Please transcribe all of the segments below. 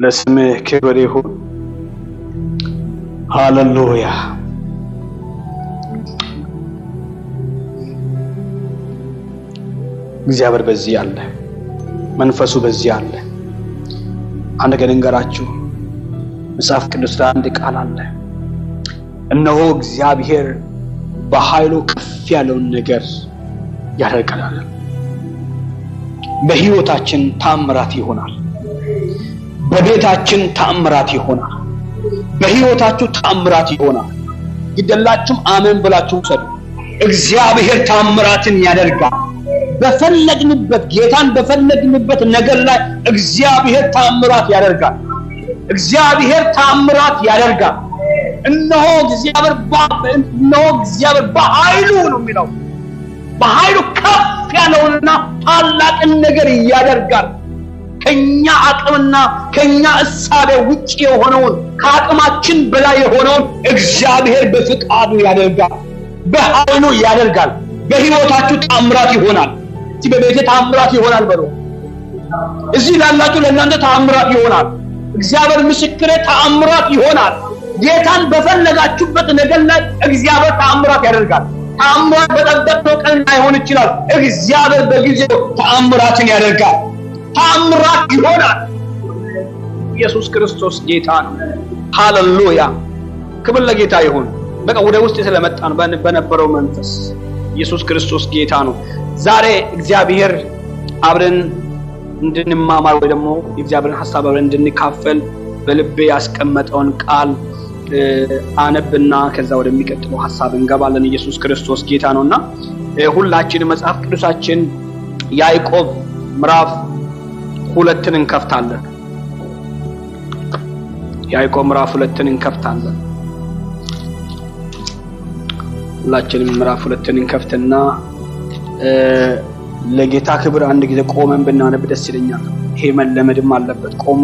ለስምህ ክብር ይሁን። ሃሌሉያ። እግዚአብሔር በዚህ አለ፣ መንፈሱ በዚህ አለ። አንድ ነገር እንገራችሁ፣ መጽሐፍ ቅዱስ ላይ አንድ ቃል አለ። እነሆ እግዚአብሔር በኃይሉ ከፍ ያለውን ነገር ያደርጋል። በህይወታችን ተአምራት ይሆናል። በቤታችን ተአምራት ይሆናል። በህይወታችሁ ተአምራት ይሆናል። ይደላችሁም አሜን ብላችሁ ሰዱ። እግዚአብሔር ተአምራትን ያደርጋል። በፈለግንበት ጌታን በፈለግንበት ነገር ላይ እግዚአብሔር ተአምራት ያደርጋል። እግዚአብሔር ተአምራት ያደርጋል። እነሆ እግዚአብሔር በኃይሉ ነው የሚለው። በኃይሉ ከፍ ያለውንና ታላቅን ነገር ያደርጋል። ከኛ አቅምና ከኛ እሳቤ ውጪ የሆነውን ከአቅማችን በላይ የሆነውን እግዚአብሔር በፍቃዱ ያደርጋል፣ በኃይሉ ያደርጋል። በህይወታችሁ ተአምራት ይሆናል። እዚህ በቤቴ ተአምራት ይሆናል በሉ። እዚህ ላላችሁ ለእናንተ ተአምራት ይሆናል። እግዚአብሔር ምስክሬ ተአምራት ይሆናል። ጌታን በፈለጋችሁበት ነገር ላይ እግዚአብሔር ተአምራት ያደርጋል። ተአምራት በጠበቅነው ቀን ላይሆን ይችላል። እግዚአብሔር በጊዜው ተአምራትን ያደርጋል። ተአምራት ይሆናል። ኢየሱስ ክርስቶስ ጌታ ነው። ሃሌሉያ። ክብር ለጌታ ይሁን። በቃ ወደ ውስጥ ስለመጣን በነበረው መንፈስ ኢየሱስ ክርስቶስ ጌታ ነው። ዛሬ እግዚአብሔር አብረን እንድንማማር ወይ ደግሞ የእግዚአብሔርን ሐሳብ አብረን እንድንካፈል በልቤ ያስቀመጠውን ቃል አነብና ከዛ ወደሚቀጥለው ሐሳብ እንገባለን። ኢየሱስ ክርስቶስ ጌታ ነውና ሁላችን መጽሐፍ ቅዱሳችን ያዕቆብ ምዕራፍ 2 እንከፍታለን። ያዕቆብ ምዕራፍ 2 እንከፍታለን። ሁላችንም ምዕራፍ 2 እንከፍትና ለጌታ ክብር አንድ ጊዜ ቆመን ብናነብ ደስ ይለኛል። ይሄ መለመድም አለበት። ቆሙ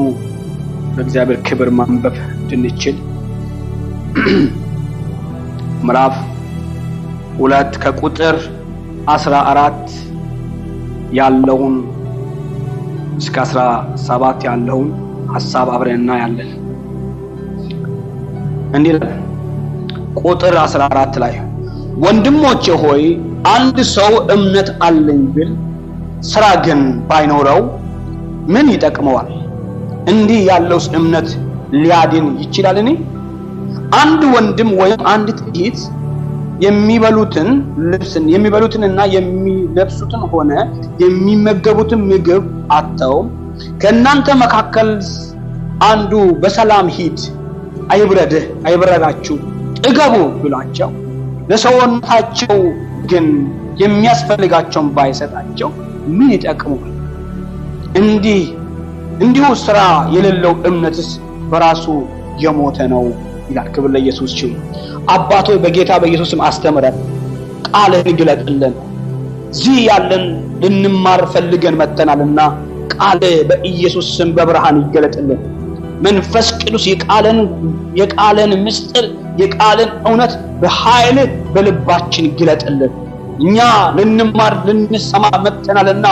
በእግዚአብሔር ክብር ማንበብ እንድንችል። ምዕራፍ 2 ከቁጥር 14 ያለውን እስከ 17 ያለውን ሐሳብ አብረን እናያለን። እንዲህ ይላል ቁጥር 14 ላይ ወንድሞቼ ሆይ አንድ ሰው እምነት አለኝ ቢል ሥራ ግን ባይኖረው ምን ይጠቅመዋል? እንዲህ ያለው እምነት ሊያድን ይችላልን? አንድ ወንድም ወይም አንዲት እህት የሚበሉትንና የሚለብሱትን ሆነ የሚመገቡትን ምግብ አጥተው ከእናንተ መካከል አንዱ በሰላም ሂድ አይብረዳችሁ ጥገቡ ብሏቸው ለሰውነታቸው ግን የሚያስፈልጋቸውን ባይሰጣቸው ምን ይጠቅማል? እንዲሁ ሥራ የሌለው እምነትስ በራሱ የሞተ ነው ይላል። ክብር ለኢየሱስ ይሁን። አባቶ በጌታ በኢየሱስ ስም አስተምረን፣ ቃልህን ግለጥልን። እዚህ ያለን ልንማር ፈልገን መጥተናልና ቃል በኢየሱስ ስም በብርሃን ይገለጥልን። መንፈስ ቅዱስ የቃልን ምስጢር የቃልን እውነት በኃይል በልባችን ግለጥልን። እኛ ልንማር ልንሰማ መጥተናልና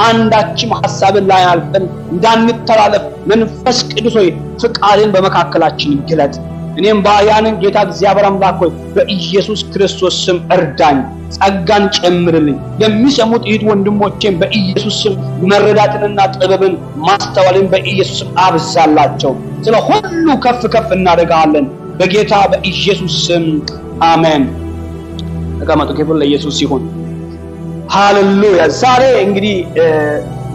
አንዳችም ሐሳብን ላይ አልፈን እንዳንተላለፍ መንፈስ ቅዱስ ሆይ ፍቃድን በመካከላችን ግለጥ። እኔም ባሪያህን ጌታ እግዚአብሔር አምላክ ሆይ በኢየሱስ ክርስቶስ ስም እርዳኝ፣ ጸጋን ጨምርልኝ። ለሚሰሙት እህት ወንድሞቼም በኢየሱስ ስም መረዳትንና ጥበብን ማስተዋልን በኢየሱስ ስም አብዛላቸው። ስለ ሁሉ ከፍ ከፍ እናደርጋለን በጌታ በኢየሱስ ስም አሜን። ተቀመጡ። ክብር ለኢየሱስ ይሁን። ሃሌሉያ። ዛሬ እንግዲህ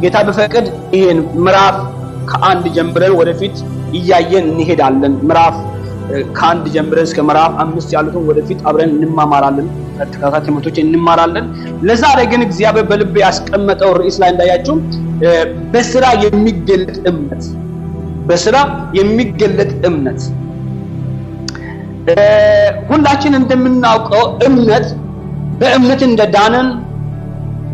ጌታ በፈቀድ ይሄን ምዕራፍ ከአንድ ጀምረን ወደፊት እያየን እንሄዳለን። ምዕራፍ ከአንድ ጀምረን እስከ ምዕራፍ 5 ያሉትን ወደፊት አብረን እንማማራለን። ተከታታይ ትምህርቶች እንማራለን። ለዛሬ ግን እግዚአብሔር በልቤ ያስቀመጠው ርዕስ ላይ እንዳያችሁ በስራ የሚገለጥ እምነት፣ በስራ የሚገለጥ እምነት። ሁላችን እንደምናውቀው እምነት በእምነት እንደዳነን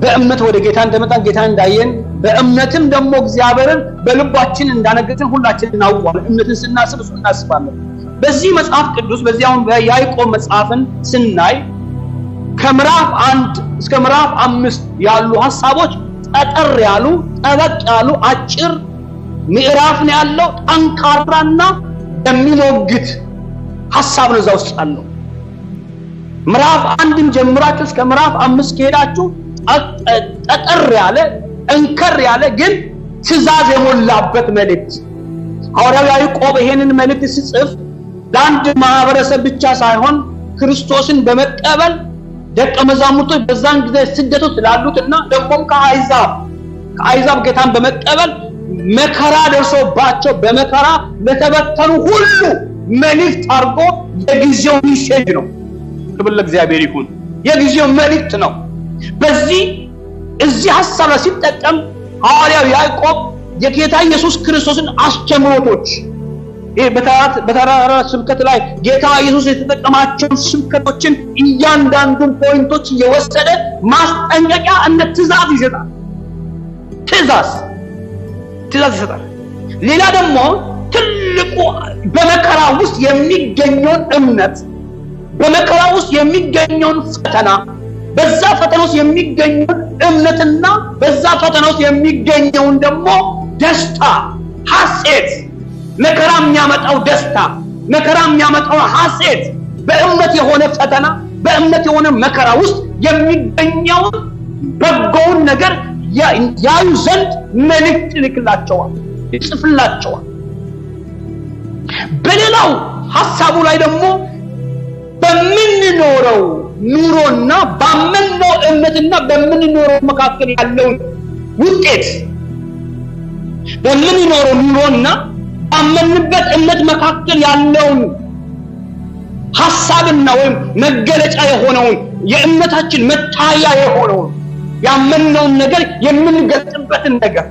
በእምነት ወደ ጌታ እንደመጣን ጌታን እንዳየን በእምነትም ደግሞ እግዚአብሔርን በልባችን እንዳነገትን ሁላችን እናውቃለን። እምነትን ስናስብ እሱ እናስባለን። በዚህ መጽሐፍ ቅዱስ በዚያው በያዕቆብ መጽሐፍን ስናይ ከምዕራፍ 1 እስከ ምዕራፍ 5 ያሉ ሐሳቦች ጠጠር ያሉ ጠበቅ ያሉ አጭር ምዕራፍ ነው ያለው። ጠንካራና የሚሞግት ሐሳብ ነው እዛ ውስጥ ያለው። ምዕራፍ 1ን ጀምራችሁ እስከ ምዕራፍ 5 ከሄዳችሁ ጠጠር ያለ እንከር ያለ ግን ትእዛዝ የሞላበት መልእክት። ሐዋርያው ያዕቆብ ይሄንን መልእክት ሲጽፍ ለአንድ ማህበረሰብ ብቻ ሳይሆን ክርስቶስን በመቀበል ደቀ መዛሙርቶች በዛን ጊዜ ስደቶች ላሉትና ደግሞም ከአይዛብ ጌታን በመቀበል መከራ ደርሶባቸው በመከራ ለተበተኑ ሁሉ መልእክት አድርጎ የጊዜው ሚሴጅ ነው። ክብር ለእግዚአብሔር ይሁን። የጊዜው መልእክት ነው። እዚህ ሐሳብ ላይ ሲጠቀም ሐዋርያው ያዕቆብ የጌታ ኢየሱስ ክርስቶስን አስተምሮቶች በተራራ ስብከት ላይ ጌታ ኢየሱስ የተጠቀማቸው ስብከቶችን እያንዳንዱን ፖይንቶች እየወሰደ ማስጠንቀቂያ እንደ ትእዛዝ ይሰጣል። ትእዛዝ ይሰጣል። ሌላ ደግሞ ትልቁ በመከራ ውስጥ የሚገኘውን እምነት፣ በመከራ ውስጥ የሚገኘውን ፈተና፣ በዛ ፈተና ውስጥ የሚገኘውን እምነትና በዛ ፈተና ውስጥ የሚገኘውን ደግሞ ደስታ፣ ሐሴት፣ መከራ የሚያመጣው ደስታ፣ መከራ የሚያመጣው ሐሴት፣ በእምነት የሆነ ፈተና፣ በእምነት የሆነ መከራ ውስጥ የሚገኘውን በጎውን ነገር ያዩ ዘንድ መልእክት ይልክላቸዋል፣ ይጽፍላቸዋል። በሌላው ሐሳቡ ላይ ደግሞ በምንኖረው ኑሮና ባመንነው እምነትና በምንኖረው መካከል ያለውን ውጤት፣ በምንኖረው ኑሮና ባመንበት እምነት መካከል ያለውን ሐሳብና ወይም መገለጫ የሆነውን የእምነታችን መታያ የሆነውን ያመንነውን ነገር የምንገልጽበትን ነገር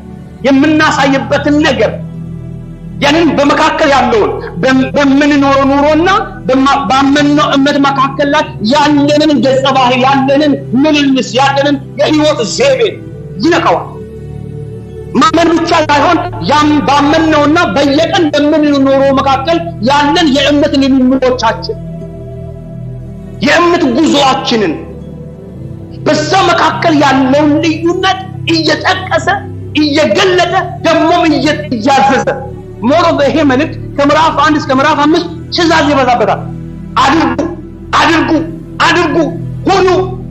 የምናሳይበትን ነገር ያንን በመካከል ያለውን በምንኖረው ኑሮና ባመንነው እምነት መካከል ላይ ያለንን ገጸ ባህሪ፣ ያለንን ምልልስ፣ ያለንን የህይወት ዘይቤ ይነካዋል። ማመን ብቻ ሳይሆን ባመንነውና በየቀን በምንኖረው መካከል ያለን የእምነት ልምምዶቻችን፣ የእምነት ጉዞአችንን በዛ መካከል ያለውን ልዩነት እየጠቀሰ እየገለጠ ደግሞም እያዘዘ ሞሮ በይሄ መልእክት ከምዕራፍ 1 እስከ ምዕራፍ 5 ትእዛዝ ይበዛበታል። አድርጉ፣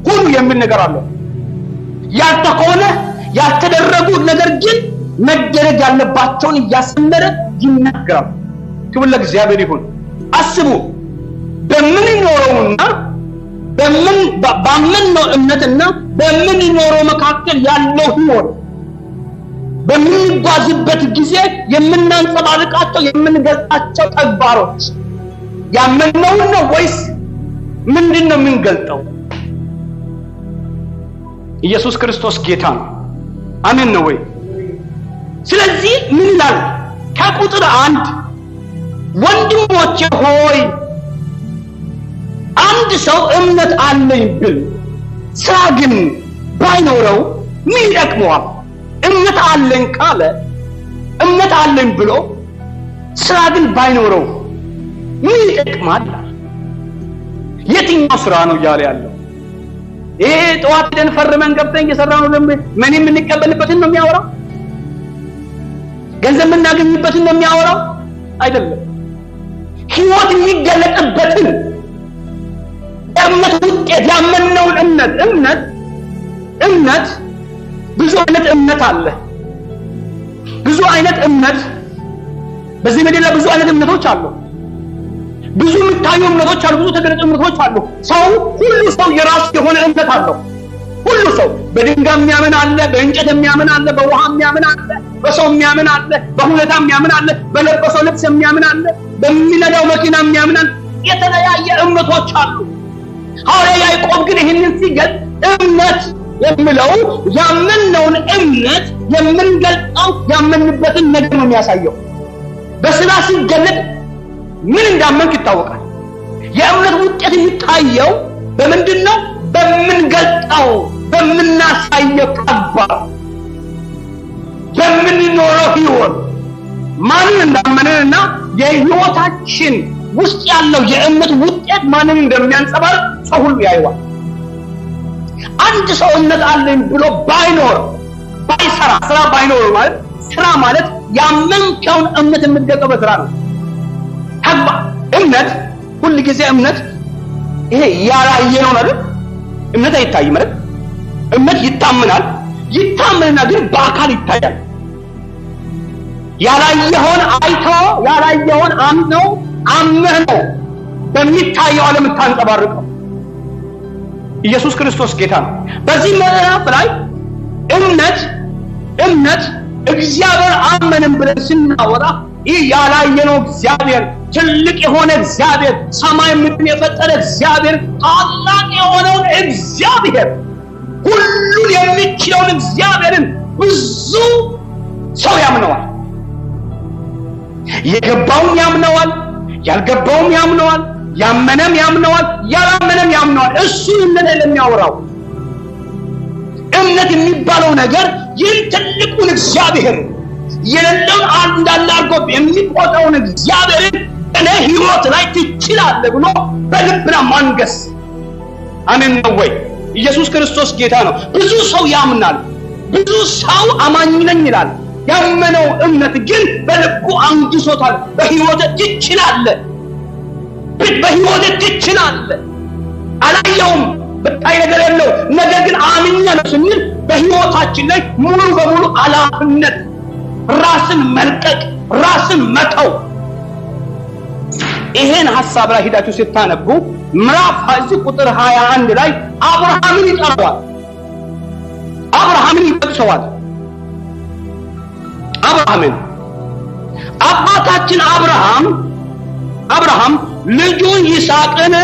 ሁሉ የሚል ነገር አለ። ያልተሆነ ያልተደረጉ ነገር ግን መደረግ ያለባቸውን እያሰመረ ይናገራል። ክብር ለእግዚአብሔር ይሁን። አስቡ፣ በምንኖረውና ባመንነው እምነትና በምንኖረው መካከል ያለው ህይወት በምንጓዝበት ጊዜ የምናንጸባርቃቸው የምንገልጻቸው ተግባሮች ያመንነውን ነው ወይስ ምንድነው የምንገልጠው? ኢየሱስ ክርስቶስ ጌታ ነው። አሜን ነው ወይ? ስለዚህ ምን ይላል? ከቁጥር 1 ወንድሞቼ ሆይ አንድ ሰው እምነት አለኝ ብል ስራ ግን ባይኖረው ምን ይጠቅመዋል? እምነት አለኝ ካለ እምነት አለኝ ብሎ ስራ ግን ባይኖረው ምን ይጠቅማል? የትኛው ስራ ነው እያለ ያለው? ይሄ ጠዋት ደን ፈርመን ገብተን እየሰራን ነው ምን የምንቀበልበትን ነው የሚያወራው? ገንዘብ የምናገኝበትን ነው የሚያወራው? አይደለም። ህይወት የሚገለጥበትን እምነት ውጤት ያመንነውን እምነት ብዙ አይነት እምነት አለ። ብዙ አይነት እምነት በዚህ ምድር ላይ ብዙ አይነት እምነቶች አሉ። ብዙ የሚታዩ እምነቶች አሉ። ብዙ ተገለጹ እምነቶች አሉ። ሁሉ ሰው የራሱ የሆነ እምነት አለው። ሁሉ ሰው በድንጋይ የሚያምን አለ፣ በእንጨት የሚያምን አለ፣ በውሃ የሚያምን አለ፣ በሰው የሚያምን አለ፣ በሁኔታ የሚያምን አለ፣ በለበሰው ልብስ የሚያምን አለ፣ በሚነዳው መኪና የሚያምን አለ። የተለያየ እምነቶች አሉ። ሐዋርያው ያዕቆብ ግን ይህንን ሲገልጽ እምነት የሚለው ያመንነውን እምነት የምንገልጸው ያመንበትን ነገር ነው የሚያሳየው። በስራ ሲገለጥ ምን እንዳመንክ ይታወቃል። የእምነት ውጤት የሚታየው በምንድነው? በምንገልጸው በምናሳየው ተግባር፣ በምንኖረው ህይወት ማንን እንዳመንንና የህይወታችን ውስጥ ያለው የእምነት ውጤት ማንን እንደሚያንጸባርቅ ሰው ሁሉ ያየዋል። አንድ ሰው እምነት አለኝ ብሎ ባይኖር ባይሰራ፣ ስራ ባይኖር ማለት ስራ ማለት ያመንከውን እምነት የምትገልጠው በስራ ነው። እምነት ሁሉ ጊዜ እምነት ይሄ ያላየነው አይደል? እምነት አይታይም አይደል? እምነት ይታመንና ግን በአካል ይታያል። ያላየውን አይቶ ያላየውን አምነው አምነህ ነው በሚታየው ዓለም ታንጸባርቀው። ኢየሱስ ክርስቶስ ጌታ ነው። በዚህ ምዕራፍ ላይ እምነት እግዚአብሔር አመንን ብለን ስናወራ ይህ ያላየነው እግዚአብሔር፣ ትልቅ የሆነ እግዚአብሔር፣ ሰማይ ምድርን የፈጠረ እግዚአብሔር፣ ታላቅ የሆነውን እግዚአብሔር፣ ሁሉን የሚችለውን እግዚአብሔርን ብዙ ሰው ያምነዋል። የገባውም ያምነዋል፣ ያልገባውም ያምነዋል፣ ያመነም ያምነዋል፣ ያላመነም ያምነዋል። እሱ እምነት ለሚያወራው እምነት የሚባለው ነገር ይህን ትልቁን እግዚአብሔር የሌለውን እንዳለ አድርጎ የሚቆጥረውን እግዚአብሔርን እኔ ሕይወት ላይ ትችላለህ ብሎ በልብና ማንገስ። አሜን ነው ወይ? ኢየሱስ ክርስቶስ ጌታ ነው። ብዙ ሰው ያምናል፣ ብዙ ሰው አማኝ ነኝ ይላል። ያመነው እምነት ግን በልቡ አንግሶታል። በሕይወት ትችላለህ፣ በሕይወት ትችላለህ። አላየውም በቃይ ነገር የለው፣ ነገር ግን አምኛለሁ ስንል በሕይወታችን ላይ ሙሉ በሙሉ ኃላፊነት፣ ራስን መልቀቅ፣ ራስን መተው። ይሄን ሐሳብ ላይ ሄዳችሁ ስታነቡ ምዕራፍ 20 ቁጥር 21 ላይ አብርሃምን ይጠራዋል። አብርሃምን ይጠቅሰዋል። አብርሃምን አባታችን አብርሃም ልጁን ይስሐቅን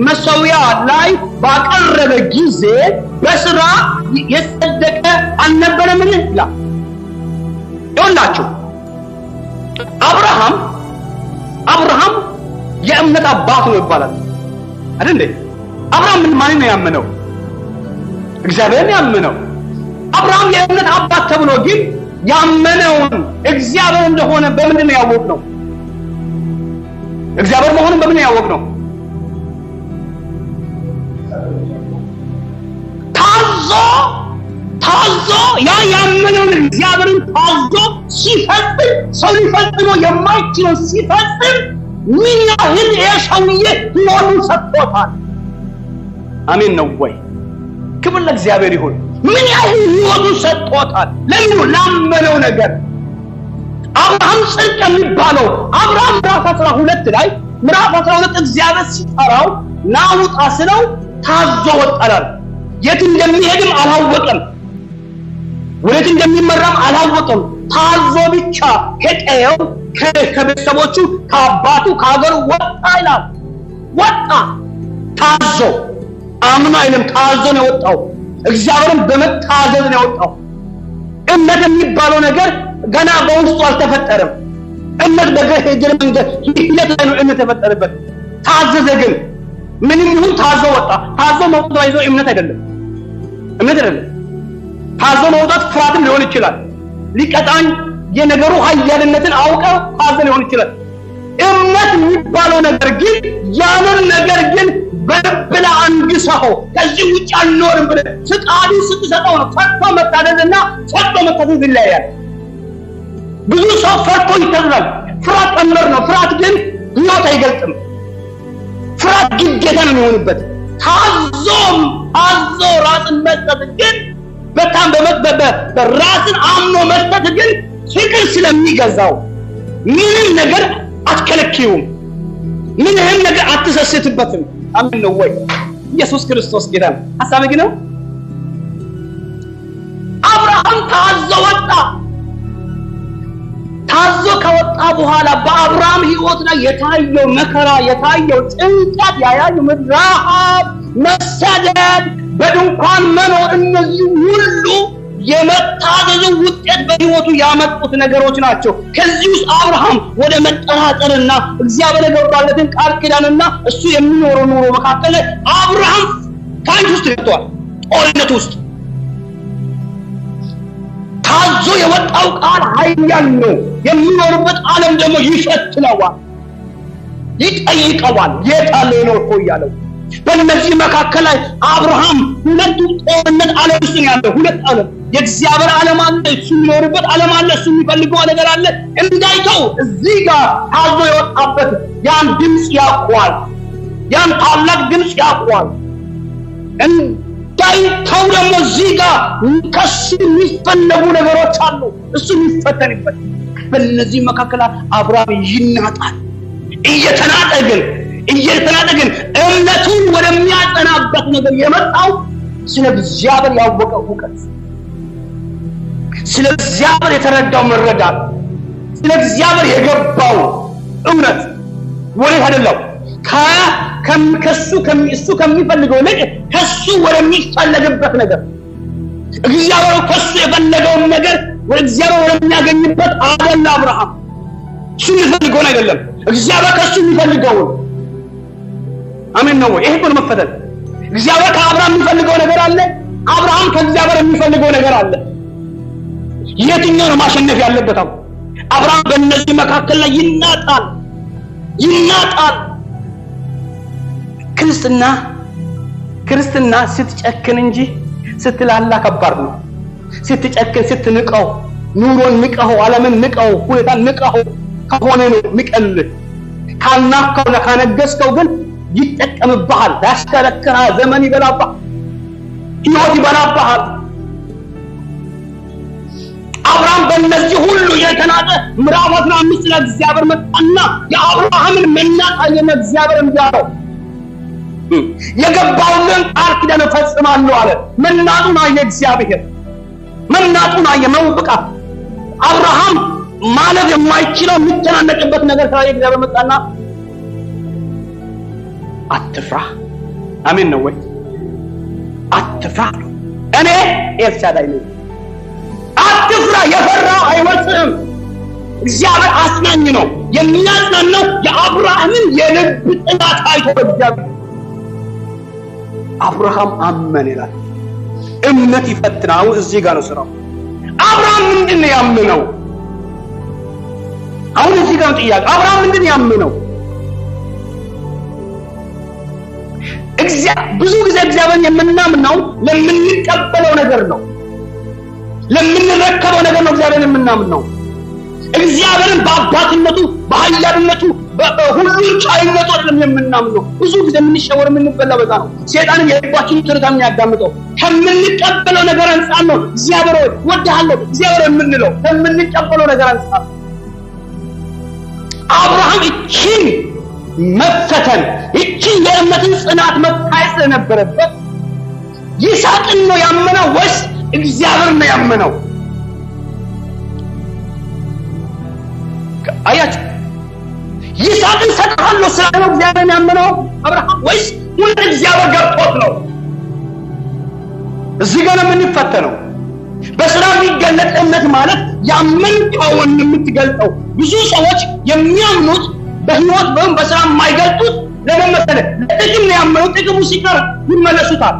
መሠዊያ ላይ ባቀረበ ጊዜ በስራ የጸደቀ አልነበረምን ይላል። ይኸውላችሁ አብርሃም የእምነት አባት ነው ይባላል አይደል እንዴ? አብርሃም ማን ነው ያመነው? እግዚአብሔርን ያመነው። አብርሃም የእምነት አባት ተብሎ ግን ያመነውን እግዚአብሔር እንደሆነ በምንድን ነው ያወቅነው? እግዚአብሔር መሆኑን በምን ያወቅነው? ታዞ ያ ያመነውን እግዚአብሔርን ታዞ ሲፈጽም፣ ሰው ሊፈጽመው የማይችለው ሲፈጽም ምን ያህል የሰውዬ ሕይወቱን ሰጥቶታል። አሜን ነው ወይ? ክብር ለእግዚአብሔር ይሁን። ምን ያህል ሕይወቱን ሰጥቶታል። ለምን? ላመነው ነገር። አብርሃም ጽድቅ የሚባለው አብርሃም ምዕራፍ 12 እግዚአብሔር ሲጠራው ናውጣ ስለው ታዞ ወጣላል። የት እንደሚሄድም አላወቀም፣ ወዴት እንደሚመራም አላወቀም። ታዞ ብቻ ከቀየው ከቤተሰቦቹ ከአባቱ ከሀገሩ ወጣ ይላል። ወጣ ታዞ፣ አምኖ አይልም፣ ታዞ ነው የወጣው። እግዚአብሔርን በመታዘዝ ነው የወጣው። እምነት የሚባለው ነገር ገና በውስጡ አልተፈጠረም። እምነት በገሄጀ መንገድ ሂደት ላይ ነው እምነት የተፈጠረበት። ታዘዘ ግን ምንም ይሁን ታዞ ወጣ። ታዞ መውጣት ይዞ እምነት አይደለም። ታዞ መውጣት ፍርሃትም ሊሆን ይችላል። ሊቀጣኝ የነገሩ ኃያልነትን አውቀ ታዞ ሊሆን ይችላል። እምነት የሚባለው ነገር ግን ያንን ነገር ግን በልብላ አንግሰው ከዚህ ውጭ አልኖርም ብለህ ፍቃዱ ስትሰጠው ነው። ፈርቶ መታዘዝና ፈርቶ መታዘዝ ይለያያል። ብዙ ሰው ፈርቶ ይታዘዛል። ፍርሃት ቀመር ነው። ፍርሃት ግን ሕይወት አይገልጥም። ፍርሃት ግዴታ ነው የሚሆንበት። ታዞ ራስን መስጠት ግን በጣም በራስን አምኖ መስጠት ግን ፍቅር ስለሚገዛው ምንም ነገር አትከለክዩም፣ ምንም ነገር አትሰስትበትም። አሜን ነው ወይ? ኢየሱስ ክርስቶስ ጌታ ነው። ሐሳብ ግን ነው። አብርሃም ታዞ ወጣ። ታዞ ከወጣ በኋላ በአብርሃም ሕይወት ላይ የታየው መከራ፣ የታየው ጭንቀት፣ ያያዩ ረሃብ፣ መሰደድ፣ በድንኳን መኖር፣ እነዚህ ሁሉ የመታዘዙ ውጤት በሕይወቱ ያመጡት ነገሮች ናቸው። ከዚህ ውስጥ አብርሃም ወደ መጠራጠርና እግዚአብሔር የገባለትን ቃል ኪዳንና እሱ የሚኖረው ኑሮ መካከል አብርሃም ታሪክ ውስጥ ገብቷል። ጦርነት ውስጥ ታዞ የወጣው ቃል ኃያል ነው። የሚኖርበት ዓለም ደግሞ ይፈትነዋል፣ ይጠይቀዋል። የት አለ የኖርከው እያለው በእነዚህ መካከል ላይ አብርሃም ሁለቱ ጦርነት ዓለም ውስጥ ያለው ሁለት ዓለም የእግዚአብሔር ዓለም አለ፣ እሱ የሚኖርበት ዓለም አለ፣ እሱ የሚፈልገው ነገር አለ እንዳይተው እዚህ ጋር ታዞ የወጣበት ያን ድምፅ ያውቀዋል። ያን ታላቅ ድምፅ ያውቀዋል። እንዳይተው ደግሞ እዚህ ጋር ከሱ የሚፈለጉ ነገሮች አሉ፣ እሱ የሚፈተንበት። በእነዚህ መካከል አብርሃም ይናጣል። እየተናጠ ግን እምነቱን ወደሚያጸናበት ነገር የመጣው ስለ እግዚአብሔር ያወቀው እውቀት፣ ስለ እግዚአብሔር የተረዳው መረዳት፣ ስለ እግዚአብሔር የገባው እውነት ወዴት አይደለም እሱ ከሚፈልገው ነገር ከሱ ወደሚፈለግበት ነገር፣ እግዚአብሔር ከሱ የፈለገውን ነገር ወደ እግዚአብሔር ወደሚያገኝበት አደላ አብርሃም። እሱ የሚፈልገውን አይደለም፣ እግዚአብሔር ከሱ የሚፈልገውን። አሜን ነው ወይ? ይሄ ነው መፈተን። እግዚአብሔር ከአብርሃም የሚፈልገው ነገር አለ፣ አብርሃም ከእግዚአብሔር የሚፈልገው ነገር አለ። የትኛው ነው ማሸነፍ ያለበት? አብርሃም በእነዚህ መካከል ላይ ይናጣል። ክርስትና ስትጨክን እንጂ ስትላላ ከባድ ነው። ስትጨክን፣ ስትንቀው፣ ኑሮን ንቀው፣ ዓለምን ንቀው፣ ሁኔታን ንቀው ከሆነ ነው ንቀልህ። ካልናከውና ካነገስከው ግን ይጠቀምብሃል፣ ያሽከረክራል፣ ዘመን ይበላብሃል፣ ሕይወት ይበላብሃል። አብርሃም በእነዚህ ሁሉ የተናጠ ምዕራፍ 15 ላይ እግዚአብሔር መጣና የአብርሃምን መናጥ አየና እግዚአብሔር እንዲያለው የገባውን ቃል ኪዳን ፈጽማለሁ አለ። መናጡን አየ እግዚአብሔር፣ መናጡን አየ። መውብቃ አብርሃም ማለት የማይችለው የሚተናነቅበት ነገር ካየ እግዚአብሔር መጣና አትፍራ። አሜን ነው ወይ? አትፍራ፣ እኔ ኤልሻዳይ ነኝ። አትፍራ፣ የፈራ አይወጥም። እግዚአብሔር አጽናኝ ነው። የሚያጽናናው የአብርሃምን የልብ ጥናት አይቶ እግዚአብሔር አብርሃም አመን ይላል። እምነት ይፈትናል። እዚህ ጋር ነው ስራው። አብርሃም ምንድን ነው ያመነው? አሁን እዚህ ጋር ነው ጥያቄ። አብርሃም ምንድን ነው ያመነው? ብዙ ጊዜ እግዚአብሔርን የምናምነው ለምንቀበለው ነገር ነው፣ ለምንረከበው ነገር ነው። እግዚአብሔርን የምናምነው እግዚአብሔርን በአባትነቱ በኃያልነቱ በሁሉን ቻይነቱ አይደለም የምናምነው። ብዙ ጊዜ የምንሸወር የምንበላው በዛ ነው። ሰይጣንም የልባችንን ትርታ የሚያዳምጠው ከምንቀበለው ነገር አንፃር ነው። እግዚአብሔር ሆይ ወድሃለሁ እግዚአብሔር የምንለው ከምንቀበለው ነገር አንፃር። አብርሃም እቺን መፈተን፣ እቺን የእምነትን ጽናት መታየት ስለነበረበት ይስሐቅን ነው ያመነው ወይስ እግዚአብሔር ነው ያመነው? አያችሁ፣ ይስሐቅን ሰጥሃለሁ ስላለው እግዚአብሔርን ያመነው አብርሃም ወይስ ወደ እግዚአብሔር ገብቶት ነው? እዚህ ጋር የምንፈተነው በስራ የሚገለጥ እምነት ማለት ያመንከውን የምትገልጠው። ብዙ ሰዎች የሚያምኑት በህይወት ወይም በስራ የማይገልጡት ለምን መሰለህ? ለጥቅም ነው ያመኑት። ጥቅሙ ሲቀር ይመለሱታል፣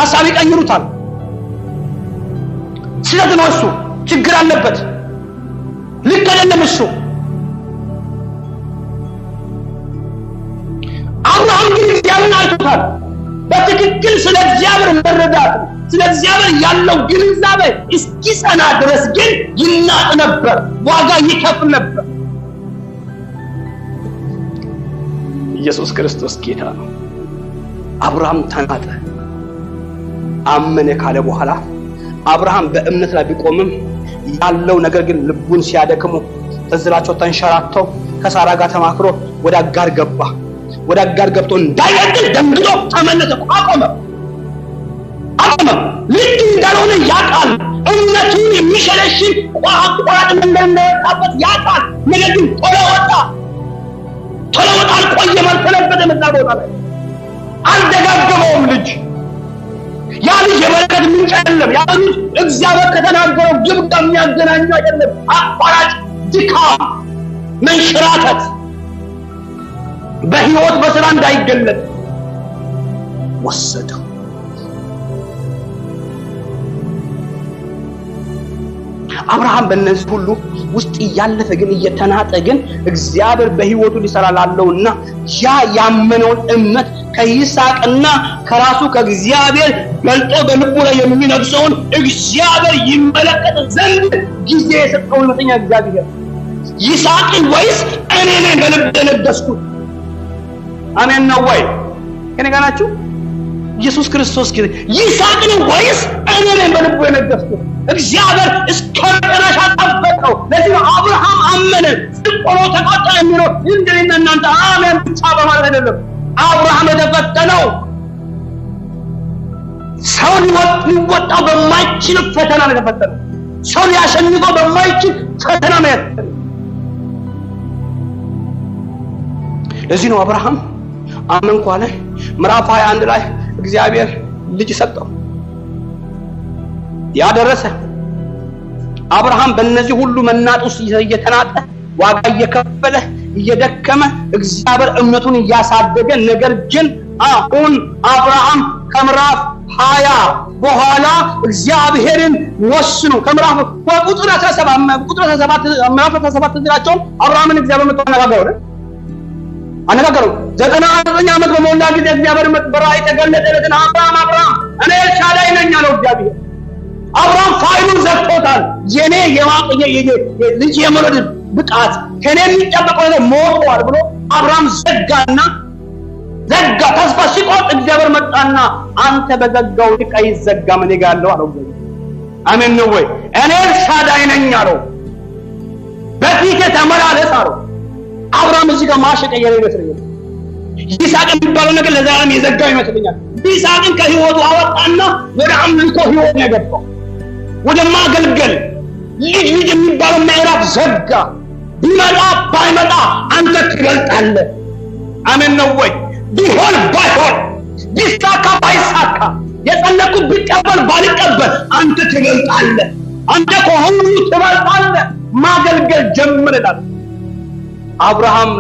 ሐሳብ ይቀይሩታል። ስለት ነው እሱ፣ ችግር አለበት፣ ልክ አይደለም እሱ። አብርሃም ግን እግዚአብሔርን አይቶታል። በትክክል ስለ እግዚአብሔር መረዳት፣ ስለ እግዚአብሔር ያለው ግንዛቤ እስኪጸና ድረስ ግን ይናጥ ነበር፣ ዋጋ ይከፍል ነበር። ኢየሱስ ክርስቶስ ጌታ ነው። አብርሃም ተናጠ፣ አመነ ካለ በኋላ አብርሃም በእምነት ላይ ቢቆምም ያለው ነገር ግን ልቡን ሲያደክሙ ተዝላቸው ተንሸራተው ከሳራ ጋር ተማክሮ ወደ አጋር ገባ። ወደ አጋር ገብቶ እንዳይቀጥል ደንግጦ ተመለሰ። አቆመ። ልክ እንዳልሆነ ያውቃል። እምነቱን የሚሸለሽን ቋራጥ እንደነበረበት ያውቃል። ነገር ግን ቶሎ ወጣ። አልቆየም፣ አልተለበጠም። እዛ ቦታ ላይ አልደጋገመውም። ያ ልጅ የበረከት ምንጭ አይደለም። ያ ልጅ እግዚአብሔር ከተናገረው ግብ ጋር የሚያገናኘው አይደለም። አቋራጭ ድካም፣ መንሸራተት በህይወት በስራ እንዳይገለጥ ወሰደው። አብርሃም በእነዚህ ሁሉ ውስጥ እያለፈ ግን እየተናጠ ግን እግዚአብሔር በህይወቱ ሊሰራ ላለውና ያ ያመነውን እምነት ከይስሐቅና ከራሱ ከእግዚአብሔር ገልጦ በልቡ ላይ የሚነግሰውን እግዚአብሔር ይመለከት ዘንድ ጊዜ የሰጠው ይመስለኛ እግዚአብሔር። ይስሐቅን ወይስ እኔ ነኝ በልብ የነገስኩት? አሜን ነው ወይ? ከኔ ጋር ናችሁ? ኢየሱስ ክርስቶስ ግን ይስሐቅን ወይስ እኔ ነኝ በልቡ የነገስኩት? እግዚአብሔር እስከ መጨረሻ ጠበቀው። ለዚህ ነው አብርሃም አመነ፣ ጽድቅ ሆኖ ተቆጠረ የሚለው። እንደኔና እናንተ አሜን ብቻ በማለት አይደለም። አብርሃም የተፈተነው ሰው ሊወጣው በማይችል ፈተና ነው የተፈተነው። ሰው ሊያሸንፈው በማይችል ፈተና ነው የተፈተነው። ለዚህ ነው አብርሃም አመንኩ አለ። ምዕራፍ 21 ላይ እግዚአብሔር ልጅ ሰጠው። ያደረሰ አብርሃም በእነዚህ ሁሉ መናጥ ውስጥ እየተናጠ ዋጋ እየከፈለ እየደከመ እግዚአብሔር እምነቱን እያሳደገ፣ ነገር ግን አሁን አብርሃም ከምዕራፍ 20 በኋላ እግዚአብሔርን ወስኑ ከምዕራፍ ቁጥር 17 ምዕራፍ 17 ትዝላቸው አብርሃምን እግዚአብሔር መጥቶ አነጋገረው 99 ዓመት በሞላ ጊዜ እግዚአብሔር በራእይ ተገለጠለትና አብርሃም እኔ ኤልሻዳይ ነኝ አለው እግዚአብሔር። አብርሃም ፋይሉን ዘግቶታል። የኔ ልጅ የመውለድ ብቃት ከኔ የሚጠበቀው ነገር ሞቷል ብሎ አብርሃም ዘጋ። ተስፋ ሲቆርጥ እግዚአብሔር መጣና አንተ በዘጋው ልክ አይዘጋም እኔ ጋር አለው አለው። አሜን ነው ወይ? እኔ ኤልሻዳይ ነኝ አለው። በፊት ተመላለስ አለው። አብርሃም እዚህ ጋር ማሸቀየረ ይመስለኛል። ይስሐቅ የሚባለው ነገር ለዘላለም የዘጋው ይመስለኛል። ይስሐቅን ከህይወቱ አወጣና ወደ አምልኮ ህይወት ነው የገባው፣ ወደ ማገልገል። ልጅ የሚባለው ምዕራፍ ዘጋ። ቢመጣ ባይመጣ አንተ ትበልጣለህ። አሜን ነው ወይ? ቢሆን ባይሆን፣ ቢሳካ ባይሳካ፣ የጸለቁት ቢቀበል ባልቀበል አንተ ትበልጣለህ። አንተ ከሁሉ ትበልጣለህ። ማገልገል ጀምረናል። አብርሃም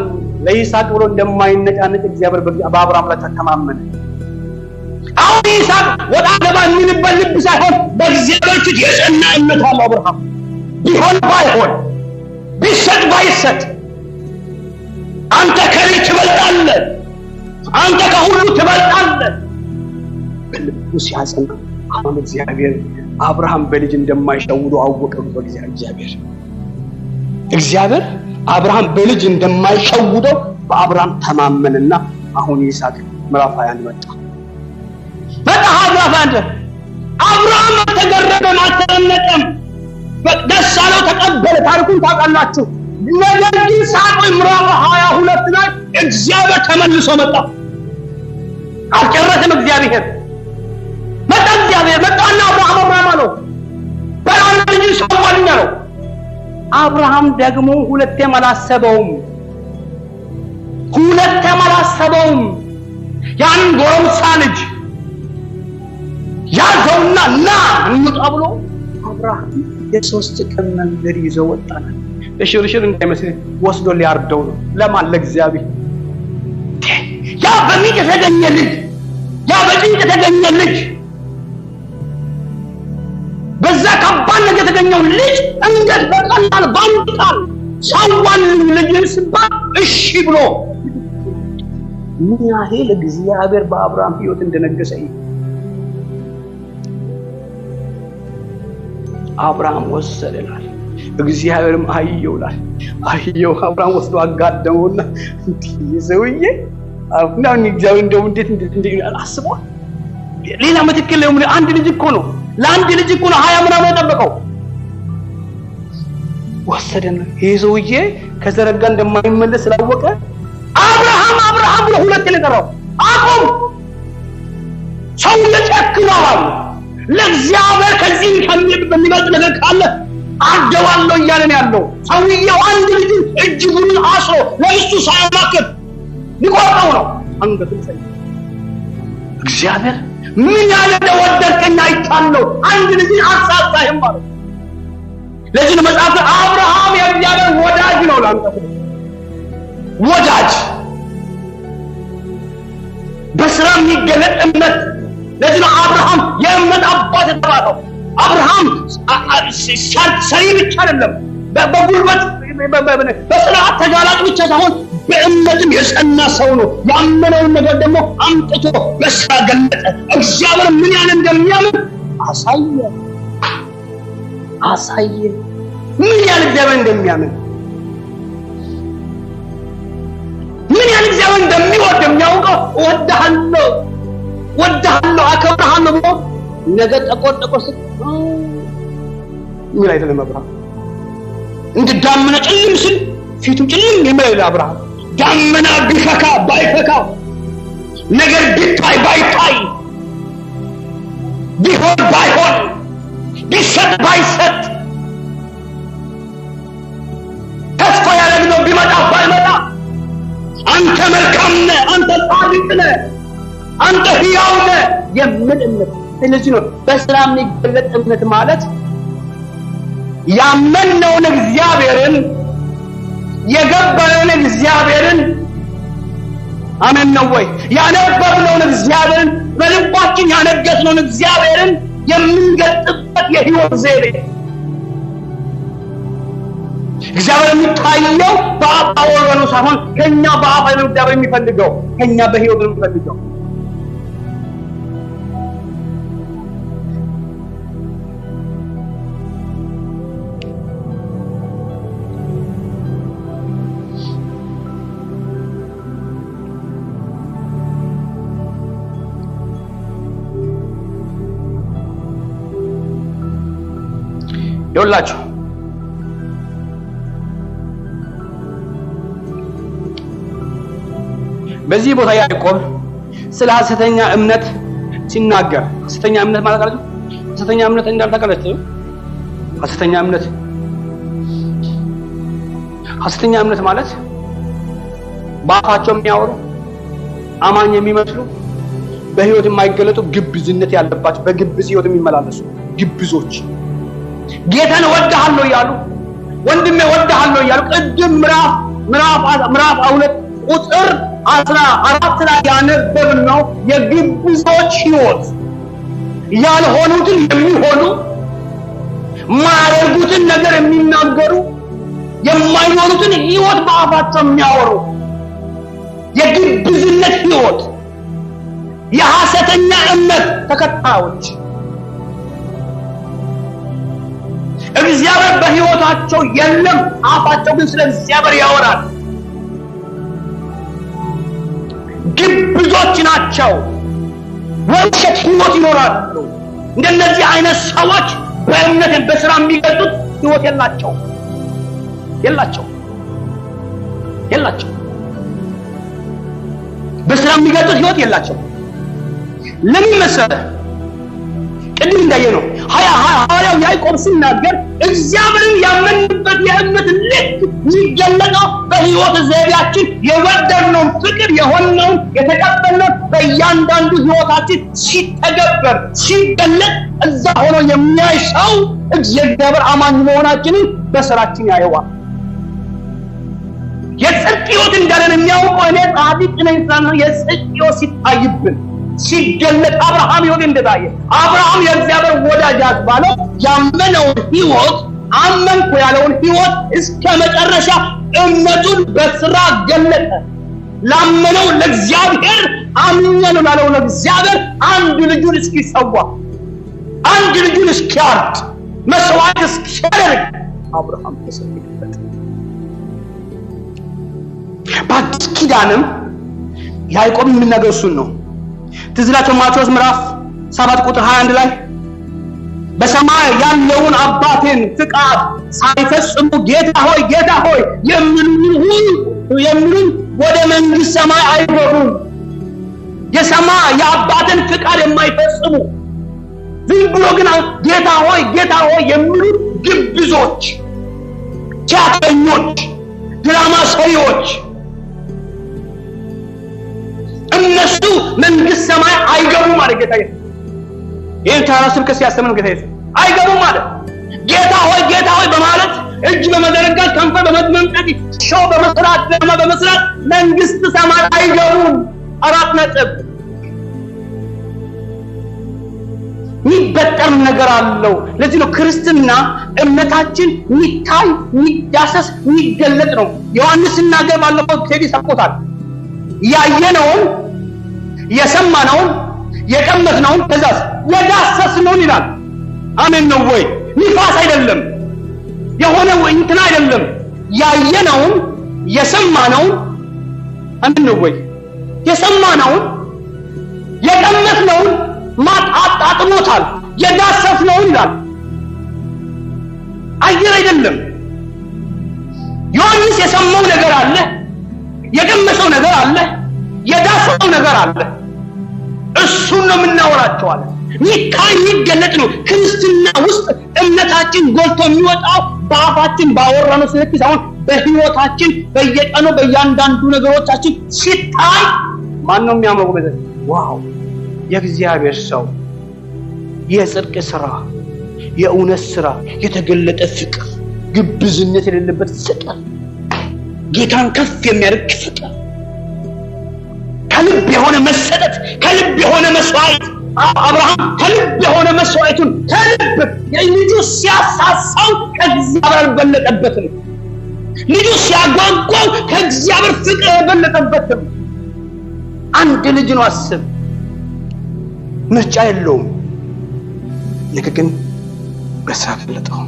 ለይስሐቅ ብሎ እንደማይነጫነጭ እግዚአብሔር በአብርሃም ላይ ተማመነ። አሁን ይስሐቅ ወጣ ገባ የሚልበት ልብ ሳይሆን በእግዚአብሔር ፊት የጸና እምነት አለው አብርሃም። ቢሆን ባይሆን፣ ቢሰጥ ባይሰጥ አንተ ከኔ ትበልጣለህ፣ አንተ ከሁሉ ትበልጣለህ በልቡ ሲያጸና አሁን እግዚአብሔር አብርሃም በልጅ እንደማይሸውደው አወቀው። እግዚአብሔር አብርሃም በልጅ እንደማይሸውደው በአብርሃም ተማመነና አሁን ይስሐቅ ምዕራፍ 21 መጣ። ምዕራፍ 21 አብርሃም ተገረመ፣ አልተደነቀም፣ ደስ አለው፣ ተቀበለ። ታሪኩን ታውቃላችሁ። ነገር ግን ይስሐቅ ምዕራፍ 22 ላይ እግዚአብሔር ተመልሶ መጣ። አልጨረሰም። እግዚአብሔር መጣና አብርሃም አለው በላና ልጅ ሰዋልኝ አለው። አብርሃም ደግሞ ሁለቴም አላሰበውም። ያን ጎረምሳ ልጅ ያዘውና ና እንውጣ ብሎ አብርሃም የ3 ቀን መንገድ ይዞ ወጣ። እሽርሽር እንዳይመስል ወስዶ ሊያርደው ነው። ለማን? ለእግዚአብሔር። ያ በሚጥ የተገኘ ልጅ፣ ያ በጭንቅ የተገኘ ልጅ፣ በዛ ከባድ ነገር የተገኘው ልጅ እንዴት በቀላል ባንድ ቃል ሰዋን ልጅን ሲባል እሺ ብሎ ምን ያህል እግዚአብሔር በአብርሃም ሕይወት እንደነገሰ አብርሃም ወሰደላል። እግዚአብሔርም አየውላል። አብርሃም ወስዶ አጋደመውና ይዘውዬ አሁን እግዚአብሔር እንደው እንዴት አስበዋል። ሌላ መትከለ አንድ ልጅ እኮ ነው፣ ለአንድ ልጅ እኮ ነው 20 ምናምን የጠበቀው። ወሰደና ይዘውዬ ከዘረጋ እንደማይመለስ ስላወቀ አብርሃም ብሎ ሁለት ለጠራው። አቁም፣ ሰው ለጨክኗል። ለእግዚአብሔር ከዚህ በሚበልጥ ነገር ካለ አደዋለሁ እያለ ነው ያለው። ሰውየው አንድ ልጅ እጅጉን አስሮ ለእሱ ሳያማክር ሊቆርጠው ነው አንገቱን ሰይ። እግዚአብሔር ምን ያለ እንደወደድከኝ አይቻለሁ፣ አንድ ልጅ አሳጣህም ማለት። ለዚህ ነው መጽሐፍ አብርሃም የእግዚአብሔር ወዳጅ ነው። ላንተ ወዳጅ በስራ የሚገለጥ እምነት። ለዚህ ነው አብርሃም የእምነት አባት የተባለው። አብርሃም ሰሪ ብቻ አይደለም፣ በጉልበት በስርዓት ተጋላጭ ብቻ ሳይሆን በእምነትም የጸና ሰው ነው። ያመነውን ነገር ደግሞ አምጥቶ በስራ ገለጠ። እግዚአብሔር ምን ያህል እንደሚያምን አሳየ። ምን ያህል እግዚአብሔር እንደሚያምን፣ ምን ያህል እግዚአብሔር እንደሚወድ የሚያውቀው እወድሃለሁ፣ አከብርሃለሁ ብሎ ነገ ጠቆር ምን አይደለም አብርሃም እንደ ዳመና ጭልም ሲል ፊቱ ጭልም የሚል አብርሃም ዳመና ቢፈካ ባይፈካ ነገር ቢታይ ባይታይ ቢሆን ባይሆን ቢሰጥ ባይሰጥ ተስፋ ያደረግነው ቢመጣ ባይመጣ አንተ መልካም ነህ፣ አንተ ጻድቅ ነህ፣ አንተ ሕያው ነህ የሚል እምነት። ስለዚህ ነው በስራ የሚገለጥ እምነት ማለት ያመነውን እግዚአብሔርን የገበረን እግዚአብሔርን አሜን ነው ወይ? ያነበብነውን እግዚአብሔርን በልባችን ያነገስነውን እግዚአብሔርን የምንገልጥበት የህይወት ዘይቤ። እግዚአብሔር የሚታየው በአባው ወገኑ ሳይሆን ከኛ በአፋ ነው እግዚአብሔር የሚፈልገው፣ ከኛ በህይወት ነው የሚፈልገው። ይኸውላችሁ በዚህ ቦታ ያዕቆብ ስለ ሐሰተኛ እምነት ሲናገር፣ ሐሰተኛ እምነት ማለት አይደል? ሐሰተኛ እምነት እንዳልተቀለጠ ሐሰተኛ እምነት ማለት በአፋቸው የሚያወሩ አማኝ የሚመስሉ በህይወት የማይገለጡ ግብዝነት ያለባቸው በግብዝ ህይወት የሚመላለሱ ግብዞች ጌታን ወድሃለሁ እያሉ ወንድሜ ወድሃለሁ እያሉ ቅድም ምዕራፍ 2 ቁጥር 14 ላይ ያነበብነው የግብዞች ህይወት ያልሆኑትን የሚሆኑ ማያደርጉትን ነገር የሚናገሩ የማይኖሩትን ህይወት በአፋቸው የሚያወሩ የግብዝነት ህይወት የሐሰተኛ እምነት ተከታዮች እግዚአብሔር በህይወታቸው የለም፣ አፋቸው ግን ስለ እግዚአብሔር ያወራል። ግብዞች ናቸው፣ ወሸት ህይወት ይኖራሉ። እንደነዚህ አይነት ሰዎች በእምነት በስራ የሚገልጡት ህይወት የላቸው በስራ የሚገልጡት ህይወት የላቸው። ለምን መሰለህ? ቅድም እንዳየነው ሐዋርያው ያዕቆብ ሲናገር እግዚአብሔርን ያመንበት የእምነት ልክ የሚገለጠው በህይወት ዘይቤያችን የወደድነውን ፍቅር የሆነውን የተቀበልነውን በእያንዳንዱ ህይወታችን ሲተገበር ሲገለጥ እዛ ሆኖ የሚያይ ሰው እግዚአብሔር አማኝ መሆናችንን በስራችን ያየዋል። የጽድቅ ህይወት እንዳለን የሚያውቀው እኔ ጻድቅ ነኝ ሳይሆን የጽድቅ ህይወት ሲታይብን ሲገለጥ አብርሃም ይሁን እንደታየ አብርሃም የእግዚአብሔር ወዳጅ ያስባለው ያመነውን ህይወት አመንኩ ያለውን ህይወት እስከ መጨረሻ እምነቱን በስራ ገለጠ። ላመነው ለእግዚአብሔር አምኛለሁ ላለው ለእግዚአብሔር አንድ ልጁን እስኪሰዋ አንድ ልጁን እስኪያርድ መስዋዕት እስኪያደርግ አብርሃም ተሰለፈበት። በአዲስ ኪዳንም ያዕቆብ የሚናገር እሱን ነው። ትዝ ይላችሁ ማቴዎስ ምዕራፍ 7 ቁጥር 21 ላይ በሰማይ ያለውን አባቴን ፍቃድ ሳይፈጽሙ ጌታ ሆይ የሚሉኝ ወደ መንግስት ሰማይ አይገቡም። የአባቴን ፍቃድ የማይፈጽሙ ዝም ብሎ ግን ጌታ ሆይ የሚሉ ግብዞች፣ ቲያትረኞች፣ ድራማ ሰሪዎች እነሱ መንግስት ሰማይ አይገቡም ማለት ጌታ ኢየሱስ ይህን ተራራ ስብከት ሲያስተምር ጌታ ኢየሱስ አይገቡም ማለት ጌታ ሆይ በማለት እጅ በመዘርጋት ከንፈር በመመንጠቅ ሾው በመስራት ድራማ በመስራት መንግስት ሰማይ አይገቡም። 4 ነጥብ። የሚበጠር ነገር አለው። ለዚህ ነው ክርስትና እምነታችን የሚታይ የሚዳሰስ የሚገለጥ ነው። ዮሐንስ ሲናገር ባለፈው ቴዲ ሰጥቶታል። ያየነውን የሰማነውን የቀመስነውን ከዛስ የዳሰስነውን ይላል። አሜን ነው ወይ? ንፋስ አይደለም፣ የሆነ እንትን አይደለም። ያየነውን የሰማነውን አሜን ነው ወይ? የሰማነውን የቀመስነውን አጥሞታል። የዳሰስነውን ይላል። አየር አይደለም። ዮሐንስ የሰማው ነገር አለ፣ የቀመሰው ነገር አለ፣ የዳሰሰው ነገር አለ። እሱን ነው የምናወራቸዋለን። ሚታይ የሚገለጥ ነው። ክርስትና ውስጥ እምነታችን ጎልቶ የሚወጣው በአፋችን ባወራነው ስልክ ሳይሆን በህይወታችን በየቀኑ በእያንዳንዱ ነገሮቻችን ሲታይ ማን ነው የሚያመው? ዋው የእግዚአብሔር ሰው፣ የጽድቅ ስራ፣ የእውነት ስራ፣ የተገለጠ ፍቅር፣ ግብዝነት የሌለበት ፍቅር፣ ጌታን ከፍ የሚያደርግ ፍቅር፣ ከልብ የሆነ መሰጠት፣ ከልብ የሆነ መስዋዕት። አብርሃም ከልብ የሆነ መስዋዕቱን ከልብ ልጁ ሲያሳሳው ከእግዚአብሔር አልበለጠበትም። ልጁ ሲያጓጓው ከእግዚአብሔር ፍቅር አልበለጠበትም። አንድ ልጅ ነው። አስብ፣ ምርጫ የለውም። ነገር ግን በስራ ገለጠው።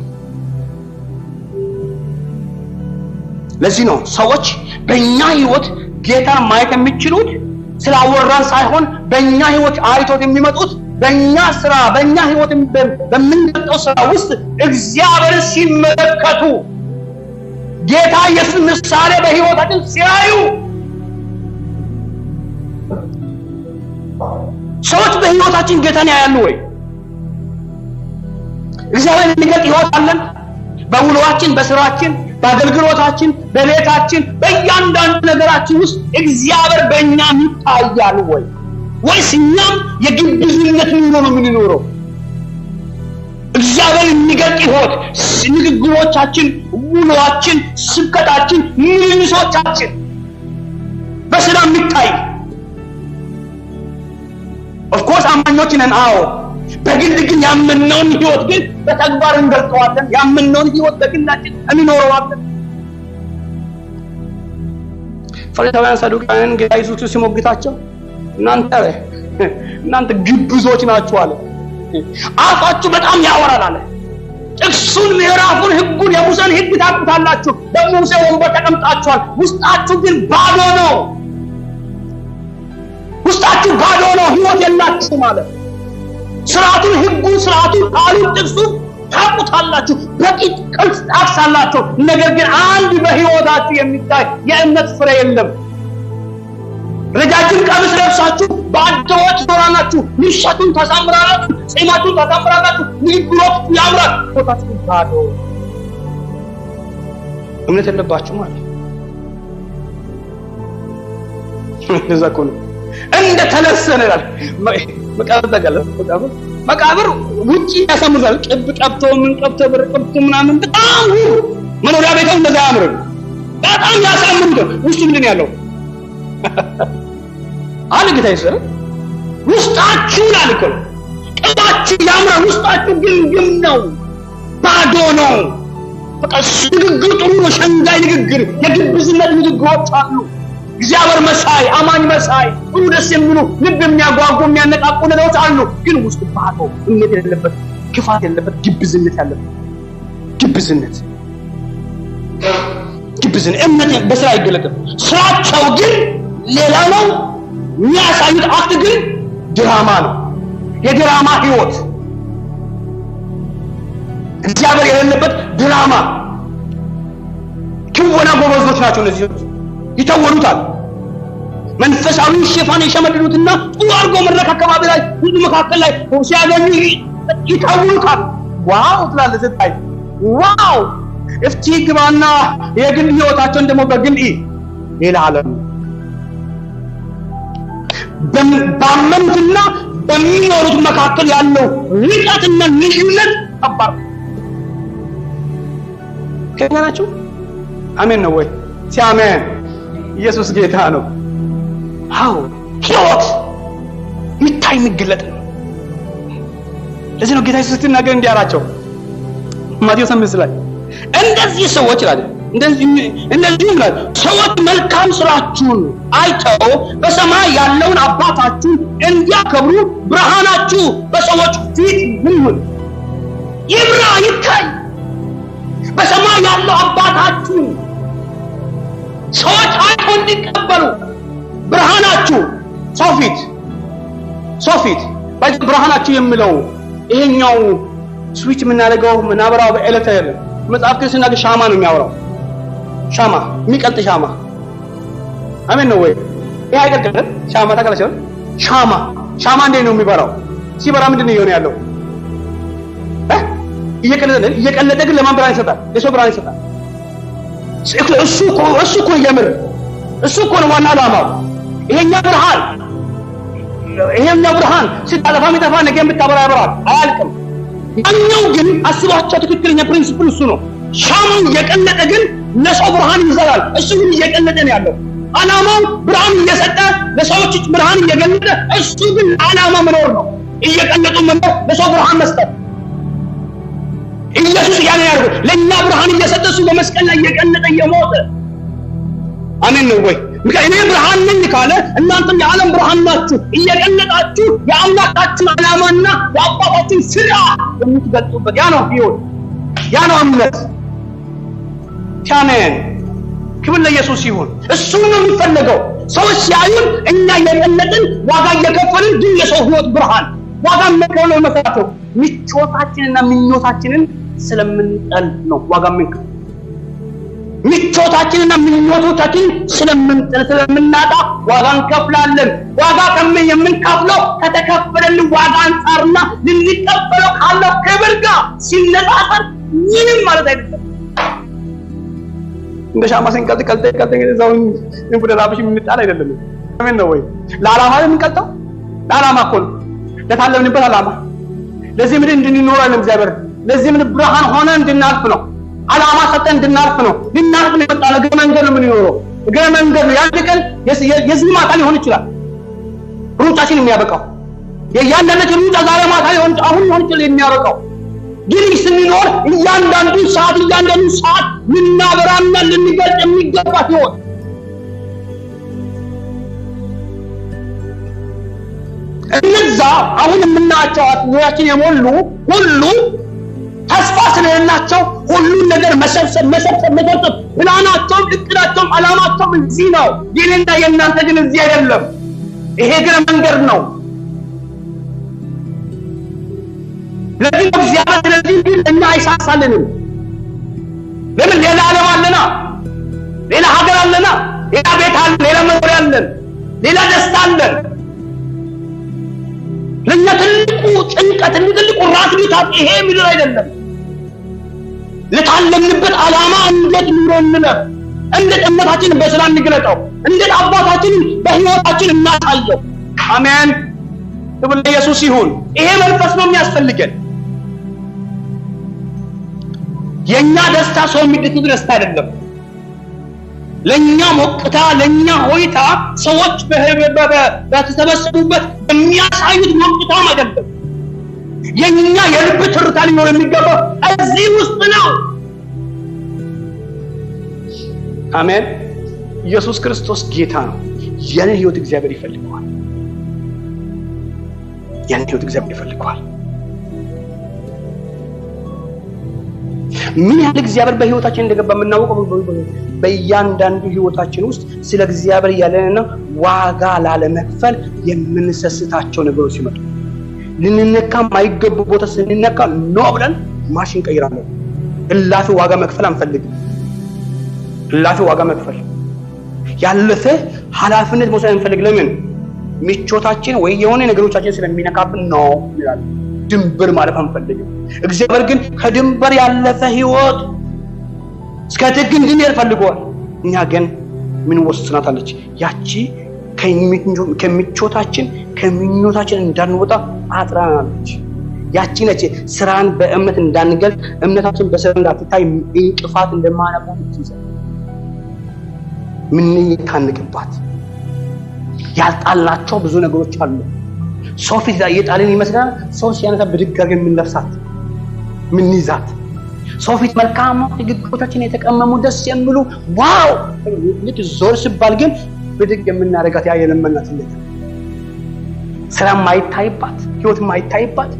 ለዚህ ነው ሰዎች በእኛ ህይወት ጌታን ማየት የሚችሉት ስላወራን ሳይሆን በእኛ ህይወት አይቶት የሚመጡት በእኛ ስራ፣ በእኛ ህይወት በምንጠው ስራ ውስጥ እግዚአብሔርን ሲመለከቱ፣ ጌታ ኢየሱስ ምሳሌ በህይወታችን ሲያዩ። ሰዎች በህይወታችን ጌታን ያያሉ ወይ? እግዚአብሔር የሚገልጥ ህይወት አለን? በውሎአችን፣ በስራችን፣ በአገልግሎታችን፣ በቤታችን፣ በእያንዳንዱ ነገራችን ውስጥ እግዚአብሔር በእኛ ይታያል ወይ? ወይስ እኛም የግብዝነት ኑሮ ነው የምንኖረው? እግዚአብሔር የሚገልጥ ህይወት፣ ንግግሮቻችን፣ ውሎአችን፣ ስብከታችን፣ ምልልሶቻችን በስራ የሚታይ ኦፍኮርስ አማኞች ነን። አዎ በግል ግን ያመነውን ህይወት ግን በተግባር እንገልጠዋለን። ያመነውን ህይወት በግላችን እንኖረዋለን። ፈሪሳውያን ሰዱቃውያን ጌታ ኢየሱስ ሲሞግታቸው እናንተ ግብዞች ናችሁ አለ። አፋችሁ በጣም ያወራል አለ። ጥቅሱን፣ ምዕራፉን፣ ህጉን፣ የሙሴን ህግ ታውቁታላችሁ፣ በሙሴ ወንበር ተቀምጣችኋል። ውስጣችሁ ግን ባዶ ነው። ውስጣችሁ ባዶ ነው። ህይወት የላችሁ ማለት ስርዓቱን፣ ህጉን፣ ስርዓቱን፣ ቃሉን፣ ጥቅሱን ታውቁታላችሁ፣ በቂጥ ቅርጽ ታውቃላችሁ። ነገር ግን አንድ በህይወታችሁ የሚታይ የእምነት ፍሬ የለም። ረጃጅም ቀሚስ ለብሳችሁ በአደባባይ ትዞራላችሁ፣ ምሽቱን ታሳምራላችሁ፣ ጺማችሁን ታሳምራላችሁ፣ ንግግራችሁ ያምራል፣ ህይወታችሁ ባዶ። እምነት የለባችሁ ማለት እንደዛ እኮ ነው። እንደ ተለሰነ ይላል መቃብር ውጪ ያሳምራል። ቅብ ቀብቶ ምን ቀብቶ ብር ቀብቶ ምናምን በጣም መኖሪያ ቤቱ እንደዛ ያምራል። በጣም ያሳምሩት። ውስጡ ምንድን ያለው አለ ጌታ ይሰራ። ውስጣችሁ ላልኩ ቅባችሁ ያምራል፣ ውስጣችሁ ግን ነው፣ ባዶ ነው። በቃ ንግግር ጥሩ ነው፣ ሸንጋይ ንግግር፣ የግብዝነት ንግግሮች አሉ። እግዚአብሔር መሳይ፣ አማኝ መሳይ፣ ሁሉ ደስ የሚሉ ልብ የሚያጓጉ የሚያነቃቁ ነገሮች አሉ። ግን ውስጥ ባዶ፣ እምነት የሌለበት፣ ክፋት የሌለበት፣ ግብዝነት ያለበት ግብዝነት እምነት በስራ አይገለጥም። ስራቸው ግን ሌላ ነው። የሚያሳዩት አክት ግን ድራማ ነው። የድራማ ህይወት፣ እግዚአብሔር የሌለበት ድራማ። ክወና ጎበዞች ናቸው እነዚህ፣ ይተወኑታል። መንፈሳዊ ሽፋን የሸመድዱትና ጥሩ አድርጎ መድረክ አካባቢ ላይ ሁሉ መካከል ላይ ሲያገኙ ይተውኑታል። ዋው ትላለህ ስታይ፣ ዋው እስቲ ግባና የግል ህይወታቸውን ደግሞ በግል ሌላ ዓለም በአመኑትና በሚኖሩት መካከል ያለው ርቀትና ልዩነት ከባድ ነው። ከኛ ናችሁ? አሜን ነው ወይ? ሲአሜን። ኢየሱስ ጌታ ነው። አዎ ህይወት የሚታይ የሚገለጥ ነው። ለዚህ ነው ጌታ ኢየሱስ ሲናገር እንዲህ አላቸው ማቴዎስ 5 ላይ እንደዚህ ሰዎች ይላል እንደዚህ ይላል ሰዎች መልካም ስራችሁን አይተው በሰማይ ያለውን አባታችሁን እንዲያከብሩ ብርሃናችሁ በሰዎች ፊት ይሁን። ይብራ ይታይ። በሰማይ ያለው አባታችሁ ሰዎች አይተው እንዲቀበሉ ብርሃናችሁ ሰው ፊት ብርሃናችሁ የሚለው ይሄኛው ስዊች የምናደርገው ምናበራው በኤሌክትሪክ አይደለም። መጽሐፍ ቅዱስ ሲናገር ሻማ ነው የሚያወራው። ሻማ የሚቀልጥ ሻማ አሜን ነው ወይ? ይሄ አይቀልጥም። ሻማ ታውቃላችሁ? ሻማ እንዴት ነው የሚበራው? ሲበራ ምንድን ነው የሆነ ያለው? እየቀለጠ ግን ለማን ብርሃን ይሰጣል? ለሰው ብርሃን ይሰጣል። እሱ እኮ የምር እሱ እኮ ነው ዋና ዓላማው። ይሄኛው ብርሃን ሲጣለፋ የሚጠፋ ነገ የምታበራ ያበራል፣ አያልቅም። ያኛው ግን አስባቸው ትክክለኛ ፕሪንሲፕል እሱ ነው። ሻማው እየቀለጠ ግን ለሰው ብርሃን ይዘራል። እሱ ግን እየቀለጠ ነው ያለው። ዓላማው ብርሃን እየሰጠ ለሰዎች ብርሃን እየገለጠ፣ እሱ ግን ዓላማ መኖር ነው። እየቀለጡ መኖር፣ ለሰው ብርሃን መስጠት። ኢየሱስ ያለ ያለው ለኛ ብርሃን እየሰጠ እሱ በመስቀል ላይ እየቀለጠ እየሞተ አሜን ነው ወይ? እኔ ብርሃን ነኝ ካለ እናንተም የዓለም ብርሃን ናችሁ። እየቀለጣችሁ የአምላካችን ዓላማና የአባታችን ስራ የምትገልጡበት ያ ነው ህይወት፣ ያ ነው እምነት። አሜን። ክብር ለኢየሱስ ይሁን። እሱ ነው የሚፈልገው። ሰዎች ሲያዩን እኛ እየቀለጥን ዋጋ እየከፈልን ግን የሰው ህይወት ብርሃን ዋጋ መከፈል መሰረቱ ምቾታችንና ምኞታችንን ስለምንጠል ነው ዋጋ የምንከፍለው። ምቾታችንና ምኞታችንን ስለምናጣ ዋጋ እንከፍላለን። ዋጋ የምንከፍለው ከተከፈለልን ዋጋ አንጻርና ልንቀበለው ካለው ክብር ጋር ሲነጻጸር ምንም ማለት አይደለም። እንደ ሻማ ሲንቀልጥ እዛው እንቁደራብሽ የምንጣል አይደለም። አሜን ነው ወይ? ለዓላማ የምንቀልጠው ለዓላማ እኮ ነው። ለታለምንበት ዓላማ ለዚህ ምድር እንድንኖር አይደለም እግዚአብሔር። ለዚህ ምድር ብርሃን ሆነ እንድናልፍ ነው። ዓላማ ሰጠን እንድናልፍ ነው። ልናልፍ ነው የመጣነው። እግረ መንገድ ነው የምንኖረው። እግረ መንገድ ነው። ያን ቀን የዚህ ማታ ሊሆን ይችላል ሩጫችን የሚያበቃው። የእያንዳንዳችን ሩጫ ዛሬ ማታ አሁን ሊሆን ይችላል የሚያበቃው። ግን ስንኖር እያንዳንዱ ሰዓት ልናበራና ልንገልጥ የሚገባ ህይወት እነዛ አሁን የምናያቸው አጥያችን የሞሉ ሁሉ ተስፋ ስለሌላቸው ሁሉን ነገር መሰብሰብ ፕላናቸውም እቅዳቸውም ዓላማቸውም እዚህ ነው። የኔና የእናንተ ግን እዚህ አይደለም። ይሄ ግን መንገድ ነው። ለዚህ እግዚአብሔር ስለዚህ እኛ አይሳሳልንም። ለምን? ሌላ ዓለም አለና፣ ሌላ ሀገር አለና፣ ሌላ ቤት አለ፣ ሌላ መኖሪያ አለን፣ ሌላ ደስታ አለን። ለኛ ትልቁ ጭንቀት ትልቁ ራስ ምታት ይሄ ምድር አይደለም። ለታለምንበት ዓላማ እንዴት ኑሮ እንለፍ፣ እንዴት እምነታችንን በስራ እንግለጠው፣ እንዴት አባታችንን በህይወታችን እናሳየው። አሜን። ክብር ለኢየሱስ ይሁን። ይሄ መንፈስ ነው የሚያስፈልገን። የኛ ደስታ ሰው የሚደሰት ደስታ አይደለም። ለኛ ሞቅታ፣ ለኛ ሆይታ ሰዎች በተሰበሰቡበት የሚያሳዩት ሞቅታም አይደለም። የኛ የልብ ትርታ ሊኖር የሚገባው እዚህ ውስጥ ነው። አሜን። ኢየሱስ ክርስቶስ ጌታ ነው። የኔ ህይወት እግዚአብሔር ይፈልገዋል። የኔ ህይወት እግዚአብሔር ይፈልገዋል። ምን ያህል እግዚአብሔር በህይወታችን እንደገባ የምናውቀው በእያንዳንዱ ህይወታችን ውስጥ ስለ እግዚአብሔር ያለንና ዋጋ ላለመክፈል የምንሰስታቸው ነገሮች ሲመጡ ልንነካ ማይገቡ ቦታ ስንነካ ነው ብለን ማሽን ቀይራለን። እላፊ ዋጋ መክፈል አንፈልግም። እላፊ ዋጋ መክፈል ያለፈ ኃላፊነት መውሰድ አንፈልግ። ለምን? ምቾታችን ወይ የሆነ ነገሮቻችን ስለሚነካብን ነው ይላል። ድንበር ማለት አንፈልግም። እግዚአብሔር ግን ከድንበር ያለፈ ህይወት እስከ ጥግ እንድንሄድ ፈልጓል። እኛ ግን ምን ወስናታለች? ያቺ ከምቾታችን ከምኞታችን እንዳንወጣ አጥራናለች። ያቺ ነች ስራን በእምነት እንዳንገልጥ፣ እምነታችን በስራ እንዳትታይ እንቅፋት እንደማነቆም ትይዘ ምን ይታንቅባት። ያልጣልናቸው ብዙ ነገሮች አሉ። ሰው ፊት ላይ የጣልን ይመስላል። ሰው ሲያነሳ ብድግ አድርገን የምንለብሳት የምንይዛት ሰው ፊት መልካም ንግግሮቻችን የተቀመሙ ደስ የሚሉ ዋው ልክ ዞር ሲባል ግን ብድግ የምናደርጋት ያ የለመናት ነገር ስራ ማይታይባት ህይወት ማይታይባት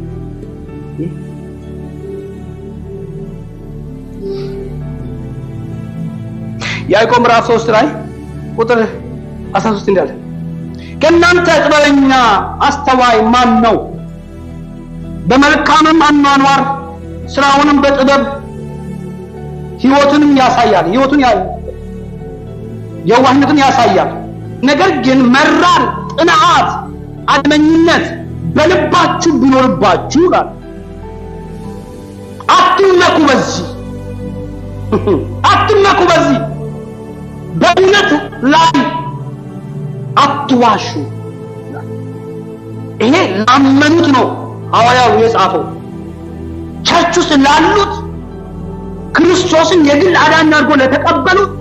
ያዕቆብ ምዕራፍ 3 ላይ ቁጥር 13 እንዳለ ከእናንተ ጥበበኛ አስተዋይ ማን ነው? በመልካምም አኗኗር ስራውንም በጥበብ ህይወቱንም ያሳያል። የዋህነትን ያሳያል። ነገር ግን መራር ቅንዓት፣ አድመኝነት በልባችሁ ቢኖርባችሁ ጋር አትመኩ። በዚህ በእውነት ላይ አትዋሹ። ይሄ ላመኑት ነው ሐዋርያው የጻፈው። ቸርች ውስጥ ላሉት ክርስቶስን የግል አዳኝ አድርጎ ለተቀበሉት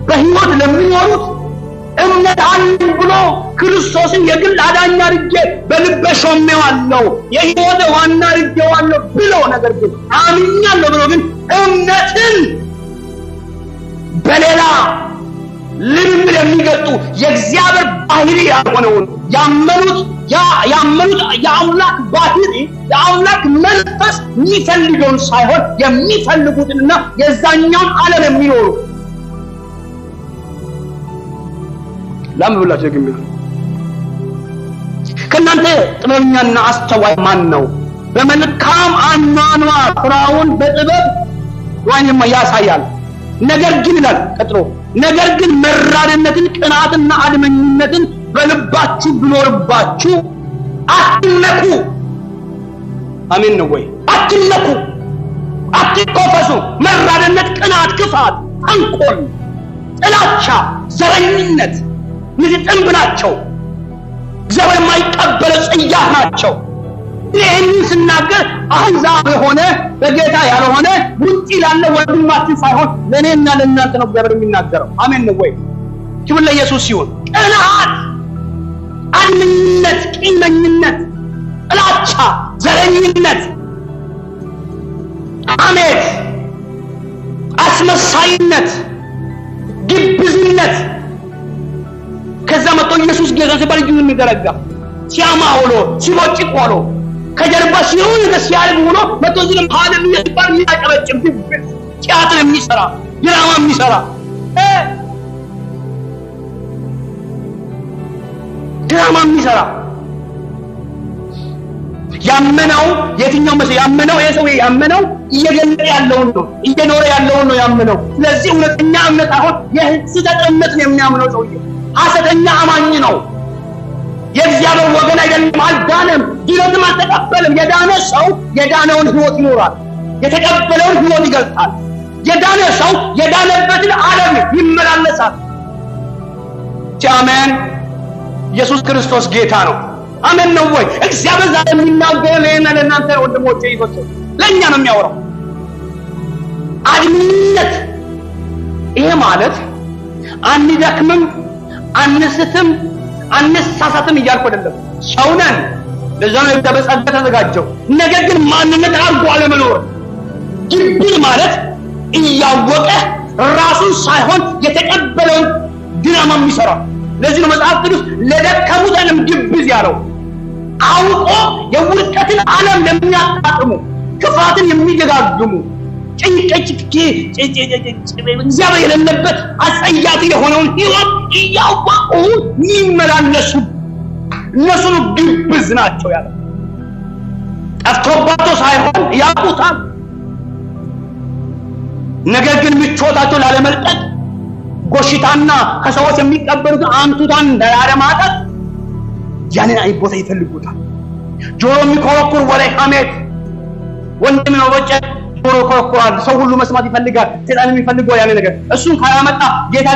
በህይወት ለሚኖሩት እምነት አለኝ ብሎ ክርስቶስን የግል አዳኝ አድርጌ በልቤ ሾሜዋለሁ የህይወቴ ዋና አድርጌዋለሁ ብሎ ነገር ግን አምኛለሁ ብሎ ግን እምነትን በሌላ ልምምድ የሚገልጡ የእግዚአብሔር ባህሪ ያልሆነውን ያመኑት የአምላክ ባህሪ የአምላክ መንፈስ የሚፈልገውን ሳይሆን የሚፈልጉትንና የዛኛውን ዓለም የሚኖሩ ላም ብላችሁ ግን ከእናንተ ጥበበኛና አስተዋይ ማን ነው? በመልካም አኗኗር ስራውን በጥበብ ወይም ያሳያል። ነገር ግን ይላል ቀጥሎ ነገር ግን መራርነትን፣ ቅንዓትና አድመኝነትን በልባችሁ ቢኖርባችሁ አትመኩ። አሜን ነው ወይ? አትመኩ፣ አትኮፈሱ። መራርነት፣ ቅንዓት፣ ክፋት፣ ተንኮል፣ ጥላቻ፣ ዘረኝነት እነዚህ ጥንብ ናቸው። እግዚአብሔር የማይቀበለው ጽያፍ ናቸው። ይህንን ስናገር አሕዛብ የሆነ በጌታ ያልሆነ ውጪ ላለ ወንድማችን ሳይሆን ለእኔና ለእናንተ ነው እግዚአብሔር የሚናገረው። አሜን ነው ወይ? ክብር ለኢየሱስ ይሁን። ቅንዓት፣ አድመኝነት፣ ቂመኝነት፣ ጥላቻ፣ ዘረኝነት፣ አሜት፣ አስመሳይነት፣ ግብዝነት ከዛ መጥቶ ኢየሱስ ጌታ ሲባል እጁን የሚዘረጋ ሲያማ ሆኖ ሲቦጭቅ ሆኖ ከጀርባ ሲሆን ሲያልብ ሆኖ መጥቶ እዚህ ሃሌሉያ ሲባል የሚያጨበጭብ ግብዝ ቲያትር የሚሰራ ድራማ የሚሰራ ያመነው የትኛው መሰለህ? ያመነው ይሄ ሰው ያመነው እየገለጠ ያለውን ነው፣ እየኖረ ያለውን ነው ያመነው። ስለዚህ እውነተኛ እምነት አሁን የስህተት እምነት ነው የሚያምነው ሰውዬ። ሐሰተኛ አማኝ ነው። የእግዚአብሔር ወገን አይደለም። አልዳነም፣ ድነትም አልተቀበለም። የዳነ ሰው የዳነውን ህይወት ይኖራል፣ የተቀበለውን ህይወት ይገልጣል። የዳነ ሰው የዳነበትን ዓለም ይመላለሳል። አሜን። ኢየሱስ ክርስቶስ ጌታ ነው። አሜን ነው ወይ? እግዚአብሔር ዛሬ የሚናገረው ለእናንተ ወንድሞቼ ይዞች ለእኛ ነው የሚያወራው። አድምነት ይሄ ማለት አንደክምም፣ አንስትም፣ አንሳሳትም እያልኩ አይደለም። ሰው ነን፣ ለዛ ነው በጸጋ ተዘጋጀው። ነገር ግን ማንነት አርጎ አለመኖር። ግብዝ ማለት እያወቀ ራሱን ሳይሆን የተቀበለውን ድራማ የሚሰራ። ለዚህ ነው መጽሐፍ ቅዱስ ለደከሙት ዓለም ግብዝ ያለው። አውቆ የውድቀትን ዓለም ለሚያጣጥሙ፣ ክፋትን የሚደጋግሙ፣ እግዚአብሔር የሌለበት አጸያፊ የሆነውን ህይወት እያወቁ የሚመላለሱ እነሱ ግብዝ ናቸው ያለ። ጠፍቶባቸው ሳይሆን ያውቁታል። ነገር ግን ምቾታቸው ላለመልቀቅ ጎሽታና ከሰዎች የሚቀበሉት አንቱታን ላለማጣት ያንን አይ ቦታ ይፈልጉታል። ጆሮ የሚኮረኩር ወሬ፣ ሐሜት፣ ወንድም ነው ወጨ ጆሮ ኮረኩራል። ሰው ሁሉ መስማት ይፈልጋል። ሰይጣን የሚፈልገው ያለ ነገር እሱን ካላመጣ ጌታ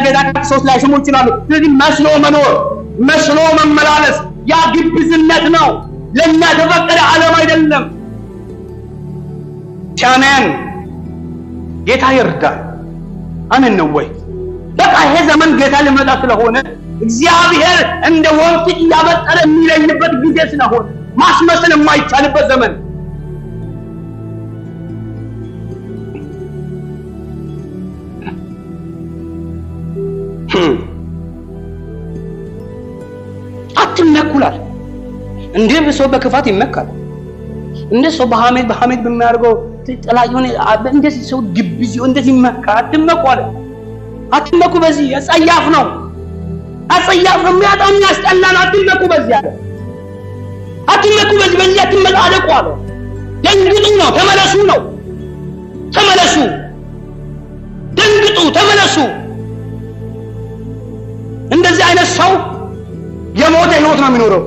ሰዎች ላይ ስሙ ይችላሉ። ስለዚህ መስሎ መኖር፣ መስሎ መመላለስ ያ ግብዝነት ነው። ለኛ ተፈቀደ ዓለም አይደለም። አሜን። ጌታ ይርዳል። አሜን ነው ወይ? በቃ ይሄ ዘመን ጌታ ሊመጣ ስለሆነ እግዚአብሔር እንደ ወንፊት ያበጠረ የሚለይበት ጊዜ ስለሆነ ማስመሰል የማይቻልበት ዘመን አትመኩላል። እንዴ ሰው በክፋት ይመካል? እንዴ ሰው በሐሜት በሚያደርገው ጥላዩን እንደዚህ ሰው ግብዝ እንደዚህ ይመካ? አትመኩላል። አትመኩ። በዚህ አጸያፍ ነው፣ አጸያፍ ነው፣ የሚያጣም ያስጠላል። አትመኩ በዚህ አለ። አትመኩ በዚህ አትመጻደቁ አለ። ደንግጡ ነው፣ ተመለሱ ነው። ተመለሱ፣ ደንግጡ፣ ተመለሱ። እንደዚህ አይነት ሰው የሞተ ህይወት ነው የሚኖረው።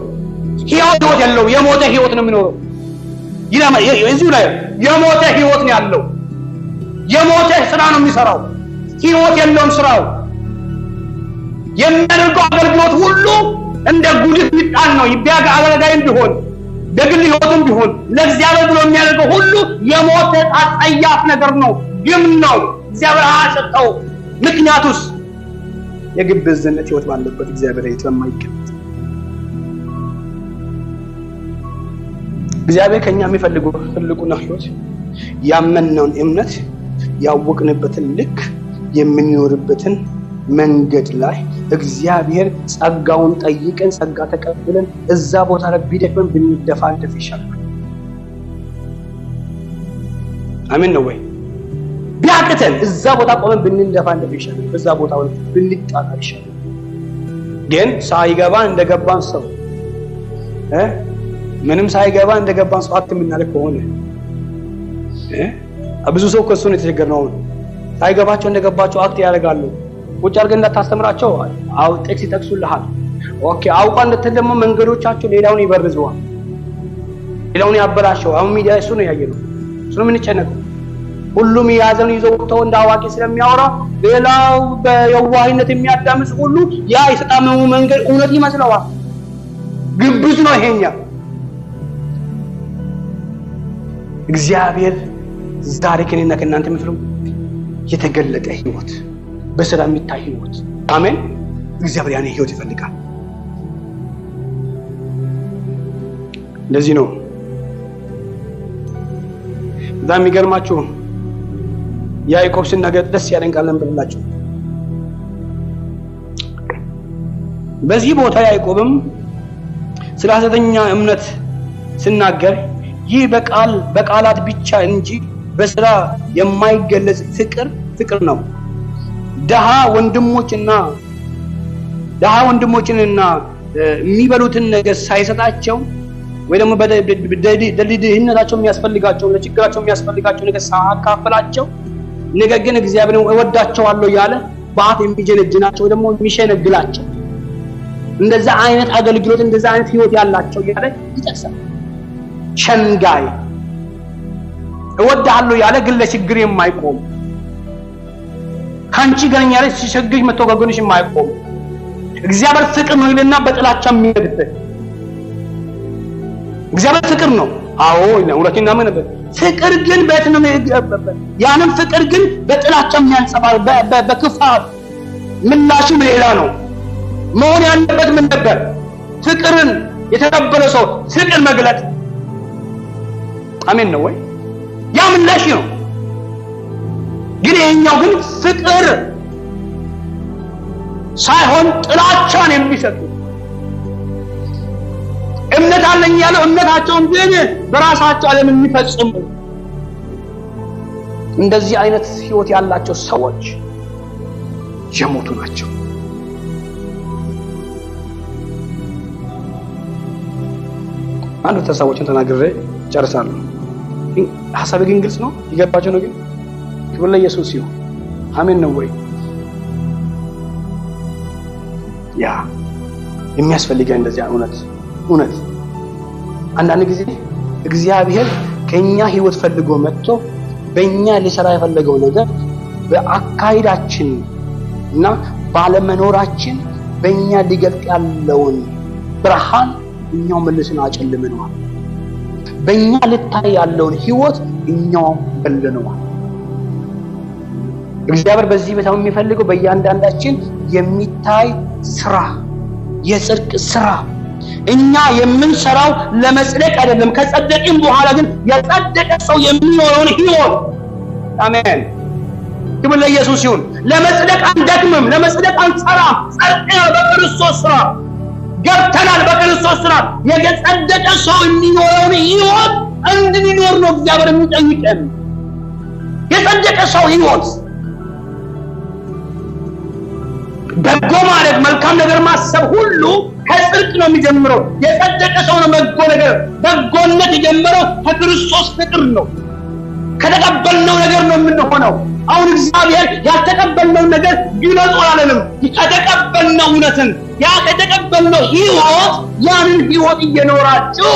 ህይወት ያለው የሞተ ህይወት ነው የሚኖረው። እዚሁ ላይ የሞተ ህይወት ነው ያለው። የሞተ ስራ ነው የሚሰራው። ህይወት የለውም ስራው። የሚያደርገው አገልግሎት ሁሉ እንደ ጉድፍ ይጣል ነው። ይቢያጋ አገልጋይም ቢሆን በግል ህይወቱም ቢሆን ለእግዚአብሔር ብሎ የሚያደርገው ሁሉ የሞተ አጸያፍ ነገር ነው። ግም ነው። እግዚአብሔር አያሰጠው። ምክንያቱስ የግብዝነት ህይወት ባለበት እግዚአብሔር ስለማይቀበል እግዚአብሔር ከኛ የሚፈልገው ትልቁና ህይወት ያመንነውን እምነት ያወቅንበትን ልክ የምንኖርበትን መንገድ ላይ እግዚአብሔር ጸጋውን ጠይቀን ጸጋ ተቀብለን እዛ ቦታ ላይ ቢደክመን ብንደፋደፍ ይሻላል። አሜን ነው ወይ? ቢያቅተን እዛ ቦታ ቆመን ብንደፋደፍ ይሻላል። በዛ ቦታ ላይ ብንጣጣ ይሻላል። ግን ሳይገባ እንደገባን ሰው ምንም ሳይገባ እንደገባን ሰው አትምናለክ ከሆነ ብዙ ሰው ከሱ ነው የተቸገረው። ሳይገባቸው እንደገባቸው አክት ያደርጋሉ። ቁጭ አድርገን እንዳታስተምራቸው አው ጤክስ ይጠቅሱልሃል። ኦኬ አውቃ እንደተደሞ መንገዶቻቸው ሌላውን ይበርዘዋል፣ ሌላውን ያበላሸው። አሁን ሚዲያ እሱ ነው ያየነው። እሱ ነው የምንጨነቀው። ሁሉም የያዘውን ይዘው ወጥተው እንደ አዋቂ ስለሚያወራ ሌላው በየዋህነት የሚያዳምጥ ሁሉ ያ የተጣመመው መንገድ እውነት ይመስለዋል። ግብዝ ነው ይሄኛ። እግዚአብሔር ዛሬ ከኔና ከእናንተ የሚፈልገው የተገለጠ ህይወት፣ በስራ የሚታይ ህይወት። አሜን። እግዚአብሔር ያን ህይወት ይፈልጋል። እንደዚህ ነው። በጣም የሚገርማችሁ ያዕቆብ ሲናገር ደስ ያደንቃለን ብላችሁ በዚህ ቦታ ያዕቆብም ስለ ሐሰተኛ እምነት ሲናገር ይህ በቃላት ብቻ እንጂ በስራ የማይገለጽ ፍቅር ነው። ደሃ ወንድሞችንና የሚበሉትን ነገር ሳይሰጣቸው ወይ ደግሞ በድህነታቸው የሚያስፈልጋቸው ለችግራቸው የሚያስፈልጋቸው ነገር ሳያካፍላቸው ነገር ግን እግዚአብሔርን እወዳቸዋለሁ ያለ በአፍ የሚጀነጅናቸው ደግሞ የሚሸነግላቸው እንደዛ አይነት አገልግሎት እንደዛ አይነት ህይወት ያላቸው ያለ ይጠቅሳል። ሸንጋይ እወዳለሁ ያለ ግን ለችግር የማይቆም ካንቺ ጋር ያለ ሲሸግሽ መተጋገንሽ የማይቆም እግዚአብሔር ፍቅር ነው ይልና በጥላቻ የሚነድበት እግዚአብሔር ፍቅር ነው። አዎ ሁለተኛ ምን ነበር? ፍቅር ግን በእትነው ያንን ፍቅር ግን በጥላቻ የሚያንጸባር በክፋት ምላሹ ሌላ ነው። መሆን ያለበት ምን ነበር? ፍቅርን የተቀበለ ሰው ፍቅር መግለጥ። አሜን ነው ወይ? ያ ምላሽ ነው። ግን ይሄኛው ግን ፍቅር ሳይሆን ጥላቻን የሚሰጡ እምነት አለኝ ያለው እምነታቸውን ግን በራሳቸው ዓለም የሚፈጽሙ እንደዚህ አይነት ህይወት ያላቸው ሰዎች የሞቱ ናቸው። አንዱ ተሰዎችን ተናግሬ ጨርሳለሁ። ሐሳብ ግን ግልጽ ነው፣ ይገባቸው ነው። ግን ክብር ለኢየሱስ ይሁን። አሜን ነው ወይ? ያ የሚያስፈልገን እንደዚህ እውነት አንዳንድ ጊዜ እግዚአብሔር ከኛ ህይወት ፈልጎ መጥቶ በእኛ ሊሰራ የፈለገው ነገር በአካሄዳችን እና ባለመኖራችን በእኛ ሊገልጥ ያለውን ብርሃን እኛው መልሰን አጨልመነዋል። በእኛ ልታይ ያለውን ህይወት እኛው በልነዋል። እግዚአብሔር በዚህ በታው የሚፈልገው በእያንዳንዳችን የሚታይ ስራ፣ የጽድቅ ስራ። እኛ የምንሰራው ለመጽደቅ አይደለም። ከጸደቅን በኋላ ግን የጸደቀ ሰው የሚኖረውን ህይወት አሜን ክብር ለኢየሱስ ይሁን። ለመጽደቅ አንደክምም፣ ለመጽደቅ አንሰራም። ጸድቀናል በክርስቶስ ስራ፣ ገብተናል በክርስቶስ ስራ። የጸደቀ ሰው የሚኖረውን ህይወት እንድንኖር ነው እግዚአብሔር የሚጠይቀን። የጸደቀ ሰው ህይወት በጎ ማድረግ፣ መልካም ነገር ማሰብ ሁሉ ከጽድቅ ነው የሚጀምረው። የጸደቀ ሰው ነው በጎነት የጀመረው ከክርስቶስ ፍቅር ነው። ከተቀበልነው ነገር ነው የምንሆነው። አሁን እግዚአብሔር ያልተቀበልነው ነገር ግለጹ አላለንም። ከተቀበልነው እውነትን ያ ከተቀበልነው ህይወት ያንን ህይወት እየኖራችሁ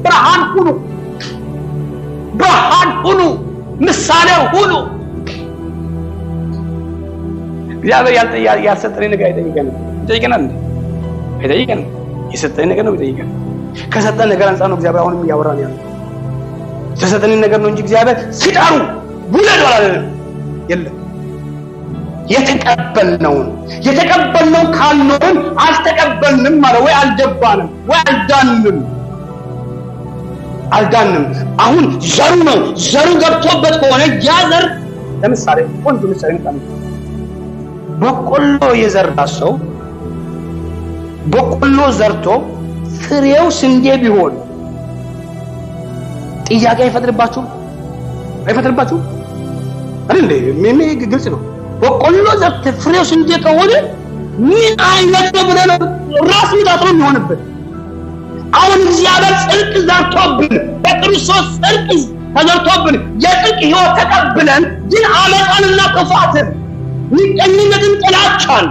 ብርሃን ሁኑ፣ ብርሃን ሁኑ፣ ምሳሌ ሁኑ። እግዚአብሔር ያልሰጠን ነገር አይጠይቀንም። ይጠይቀናል አይጠይቀንም? የሰጠን ነገር ነው ይጠይቀን። ከሰጠን ነገር አንፃር ነው እግዚአብሔር አሁንም እያወራን ያለው። የተሰጠን ነገር ነው እንጂ እግዚአብሔር ሲጠሩ ውለዱ አላለንም። የለም የተቀበልነው ካልኖርን አልተቀበልንም ማለት ወይ አልገባንም ወይ አልዳንም። አሁን ዘሩ ገብቶበት ከሆነ ያ ዘር ለምሳሌ ቆንጆ ምሳሌ ነው። በቆሎ የዘራ ሰው በቆሎ ዘርቶ ፍሬው ስንዴ ቢሆን ጥያቄ አይፈጥርባችሁም? አይደል? ምን ግልጽ ነው። በቆሎ ዘርቶ ፍሬው ስንዴ ከሆነ ምን አይነት ነው ብለን ራስ ምታት ነው የሚሆንበት። አሁን እግዚአብሔር ጽድቅ ዘርቶብን በክርስቶስ ጽድቅ ተዘርቶብን የጽድቅ ህይወት ተቀብለን ግን አመፃንና ክፋትን፣ ምቀኝነትን፣ ጥላቻን፣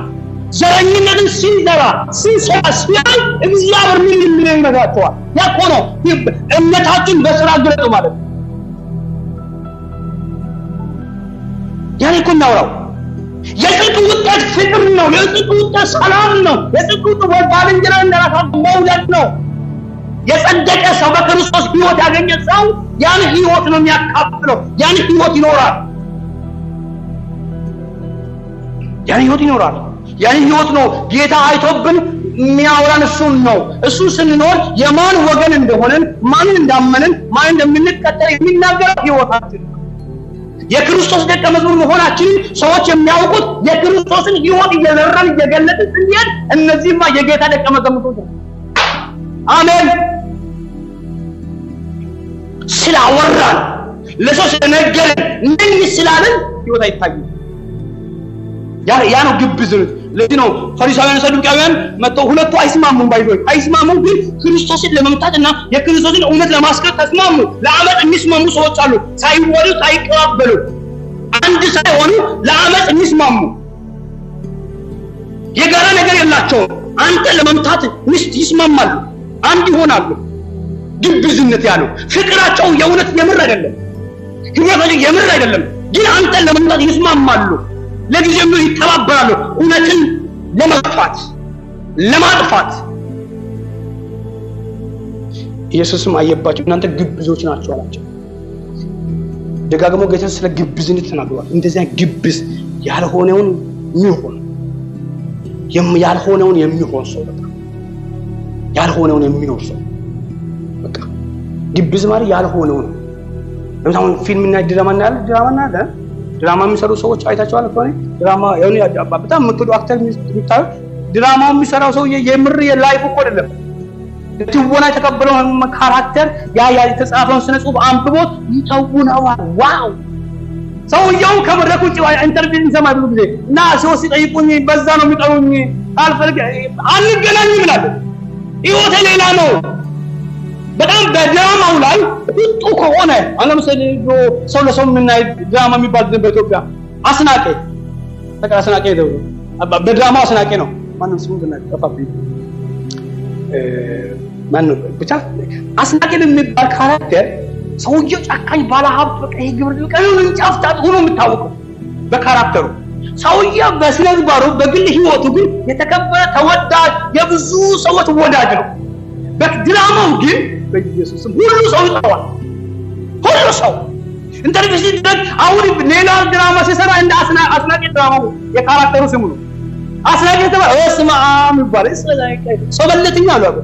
ዘረኝነትን ሲንሰራ ሲያይ እግዚአብሔር ምን ይመታቸዋል? ያኮ ነው እምነታችን በስራ ግለጡ ማለት ነው። ያኔ እኮ እናውራው። የጽድቅ ውጤት ፍቅር ነው። የጽድቅ ውጤት ሰላም ነው። የጽድቅ ውጤት ባልንጀራን እንደራሳቸው መውደድ ነው። የጸደቀ ሰው በክርስቶስ ህይወት ያገኘ ሰው ያን ህይወት ነው የሚያካፍለው። ያን ህይወት ይኖራል። ያን ህይወት ነው ጌታ አይቶብን የሚያወራን። እሱን ነው። እሱ ስንኖር የማን ወገን እንደሆነን፣ ማን እንዳመንን፣ ማን እንደምንከተል የሚናገረው ህይወታችን። የክርስቶስ ደቀ መዝሙር መሆናችንን ሰዎች የሚያውቁት የክርስቶስን ህይወት እየዘራን እየገለጥን ስንሄድ እነዚህማ የጌታ ደቀ መዛሙርቶች ናቸው። አሜን። ስላወራን ለሰው ስለነገረን ምን ስላለን ህይወት አይታይም። ያ ነው ግብዝነት። ለዚህ ነው ፈሪሳውያን ሰዱቃውያን መጥተው ሁለቱ አይስማሙም፣ ግን ክርስቶስን ለመምታትና የክርስቶስን እውነት ለማስቀረት ተስማሙ። ለአመፅ የሚስማሙ ሰዎች አሉ፣ ሳይወዱ ሳይቀባበሉ አንድ ሳይሆኑ ለአመፅ የሚስማሙ የጋራ ነገር የላቸውም። አንተ ለመምታት ይስማማሉ፣ አንድ ይሆናሉ። ግብዝነት ያለው ፍቅራቸው የእውነት የምር አይደለም፣ ህይወታቸው የምር አይደለም፣ ግን አንተ ለመምታት ይስማማሉ። ለጊዜው ይተባበራሉ እውነትን ለማጥፋት። ኢየሱስም አየባቸው፣ እናንተ ግብዞች ናችሁ አላቸው። ደጋግሞ ጌታ ስለ ግብዝነት ተናግሯል። እንደዚያ ግብዝ ያልሆነውን የሚሆን ሰው በቃ ያልሆነውን የሚኖር ሰው በቃ ግብዝ ማለት ያልሆነውን። ለምሳሌ ፊልም እና ድራማ የሚሰሩ ሰዎች አይታችኋል እኮ ነው። ድራማ በጣም የምትወዱ አክተር የሚታዩ ድራማው የሚሰራው ሰው የምር የላይፍ እኮ አይደለም። ትወና የተቀበለው ካራክተር ያ የተጻፈውን ስነ ጽሁፍ አንብቦት ይተውነዋል። ዋው! ሰውየው ከመድረክ ውጭ ኢንተርቪው እንሰማል ብዙ ጊዜ እና ሰው ሲጠይቁኝ በዛ ነው የሚጠሩኝ ካልፈልግ አንገናኝም ይላል። ህይወት ሌላ ነው። በጣም በድራማው ላይ ጥጡ ከሆነ ለምሳሌ ሰው ለሰው የምናይ ድራማ የሚባል በኢትዮጵያ አስናቄ ነው። በድራማው አስናቄ ነው። ማንም ስሙ ተጠፋብኝ። ማነው ብቻ አስናቄ የሚባል ካራክተር ሰውየው ጫካኝ ባለሀብት በቃ ይግብር ቀኑን እንጫፍታት ሆኖ የሚታወቀው በካራክተሩ። ሰውየው በስነ ምግባሩ በግል ህይወቱ ግን የተከበረ ተወዳጅ የብዙ ሰዎች ወዳጅ ነው። በድራማው ግን በኢየሱስም ሁሉ ሰው ይጠራዋል። ሁሉ ሰው ኢንተርቪው ሲደረግ አሁን ሌላ ድራማ ሲሰራ እንደ አስናቂ ድራማው የካራክተሩ ስሙ ነው። አስናቂ ተባ እስማ ይባላል። ሰው በለጥኛ አሉ አበ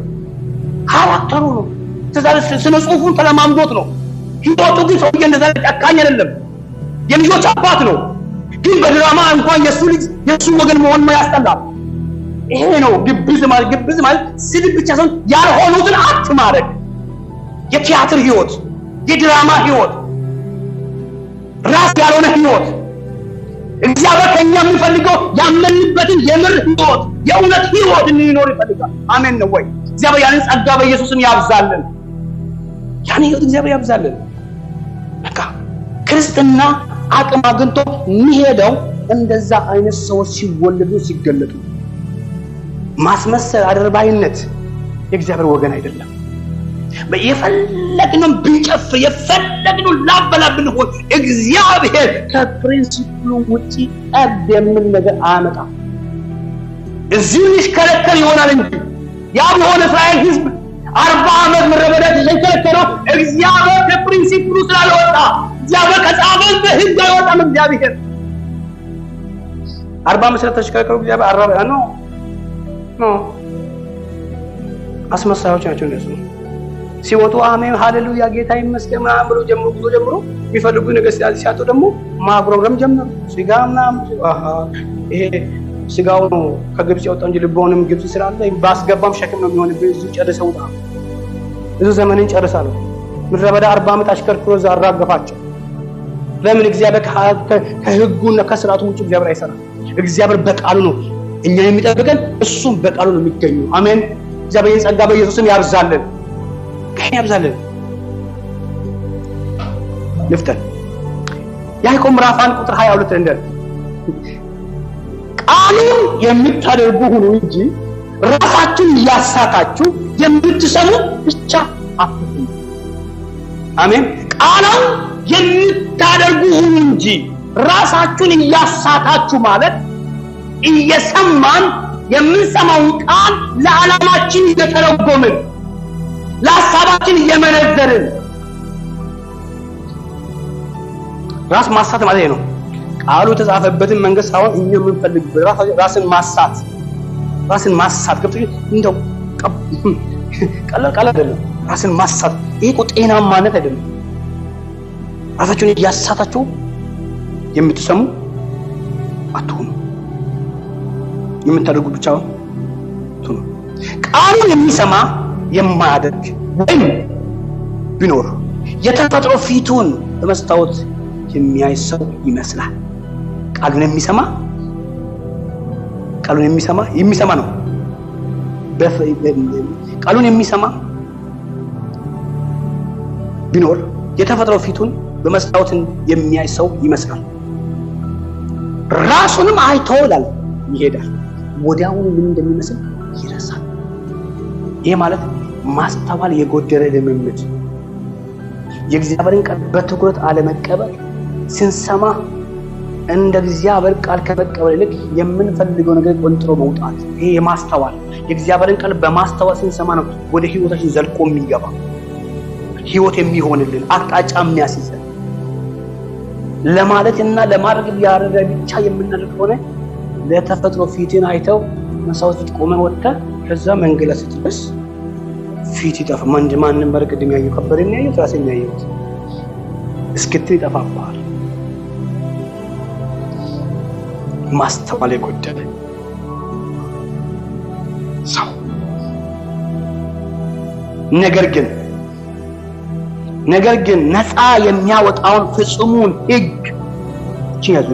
ካራክተሩ ነው። ስነ ጽሁፉን ተለማምዶት ነው። ህይወቱ ግን ሰውዬ እንደዛ ጨካኝ አይደለም። የልጆች አባት ነው። ግን በድራማ እንኳን የሱ ልጅ የሱ ወገን መሆን ነው ያስጠላል። ይሄ ነው ግብዝ ማለት ስድብ ብቻ ሳይሆን ያልሆኑትን አክት ማድረግ። የቲያትር ህይወት፣ የድራማ ህይወት፣ ራስ ያልሆነ ህይወት። እግዚአብሔር ከኛ የሚፈልገው ያመንበትን የምር ህይወት፣ የእውነት ህይወት እንዲኖር ይፈልጋል። አሜን ነው ወይ? እግዚአብሔር ያንን ጸጋ በኢየሱስም ያብዛልን። ያን ህይወት እግዚአብሔር ያብዛልን። በቃ ክርስትና አቅም አግኝቶ የሚሄደው እንደዛ አይነት ሰዎች ሲወለዱ ሲገለጡ። ማስመሰል፣ አድርባይነት የእግዚአብሔር ወገን አይደለም። የፈለግነው ብንጨፍር የፈለግነው ላበላብን ሆን እግዚአብሔር ከፕሪንሲፕሉ ውጪ ጠብ የምን ነገር አያመጣም። እዚህ ሊሽከረከር ይሆናል እንጂ ያ በሆነ እስራኤል ህዝብ 40 ዓመት ምድረ በዳ ተሸከረከረው እግዚአብሔር ከፕሪንሲፕሉ ስላልወጣ እግዚአብሔር ከጻፈው በህግ አይወጣም። እግዚአብሔር 40 ዓመት ተሸከረከረው እግዚአብሔር 40 ነው አስመሳዮች ናቸው እነሱ። ሲወጡ አሜን ሃሌሉያ ጌታ ይመስገን ምናምን ብሎ ጀምሮ የሚፈልጉ ነገር ሲያጡ ደግሞ ማጉረምረም ጀመሩ። ስጋ ምናምን ይሄ ስጋው ነው ከግብጽ ያወጣው እንጂ ልቦንም ግብጽ ስላለ ባስገባም ሸክም ነው የሚሆንብህ። እዚህ ጨርሰው ብዙ ዘመንን ጨርሳለሁ። ምድረ በዳ 40 ዓመት አሽከርክሮ አራገፋቸው። ለምን? እግዚአብሔር ከህጉና ከስርዓቱ ውጭ እግዚአብሔር አይሰራም። እግዚአብሔር በቃሉ ነው እኛ የሚጠብቀን፣ እሱም በቃሉ ነው የሚገኘው። አሜን። እግዚአብሔር ጸጋ በኢየሱስም ያብዛልን፣ ያብዛልን። ልፍጠን ያዕቆብ ምዕራፍ 1 ቁጥር 22 እንደር ቃሉን የምታደርጉ ሁኑ እንጂ ራሳችሁን እያሳታችሁ የምትሰሙ ብቻ አትሁኑ። አሜን። ቃሉን የምታደርጉ ሁኑ እንጂ ራሳችሁን እያሳታችሁ ማለት እየሰማን የምንሰማውን ቃል ለዓላማችን እየተረጎምን ለሐሳባችን እየመነዘርን ራስ ማሳት ማለት ነው። ቃሉ የተጻፈበትን መንገድ ሳይሆን እኛ የምንፈልግበት ራስን ማሳት ገብቶ እንደው ቀላል አይደለም። ራስን ማሳት ይሄ እኮ ጤናማነት አይደለም። ራሳችሁን እያሳታችሁ የምትሰሙ አትሁኑ፣ የምታደርጉ ብቻ ሁኑ። ቃሉን የሚሰማ የማያደርግ ወይም ቢኖር የተፈጥሮ ፊቱን በመስታወት የሚያይ ሰው ይመስላል። ቃሉን የሚሰማ ነው። ቃሉን የሚሰማ ቢኖር የተፈጥሮ ፊቱን በመስታወት የሚያይ ሰው ይመስላል። ራሱንም አይቶ ይሄዳል፣ ወዲያውኑ ምን እንደሚመስል ይረሳል። ይሄ ማለት ማስተዋል የጎደለ ልምምድ፣ የእግዚአብሔርን ቃል በትኩረት አለመቀበል፣ ስንሰማ እንደ እግዚአብሔር ቃል ከመቀበል ይልቅ የምንፈልገው ነገር ቆንጥሮ መውጣት። ይሄ የማስተዋል የእግዚአብሔርን ቃል በማስተዋል ስንሰማ ነው ወደ ህይወታችን ዘልቆ የሚገባ ህይወት የሚሆንልን አቅጣጫ የሚያስይዘን። ለማለትና ለማድረግ ያረደ ብቻ የምናደርግ ሆነ ለተፈጥሮ ፊትን አይተው መስዋዕት ፊት ቆመን ወጥተን ከዛ መንገድ ስትደርስ ፊት ይጠፋ። ማንም በርቅድም ያየው ከበደኝ ያየው ራሴን ያየው እስክትል ይጠፋብሃል። ማስተዋል የጎደለ ሰው ነገር ግን ነፃ የሚያወጣውን ፍጹሙን ህግ ይያዙ።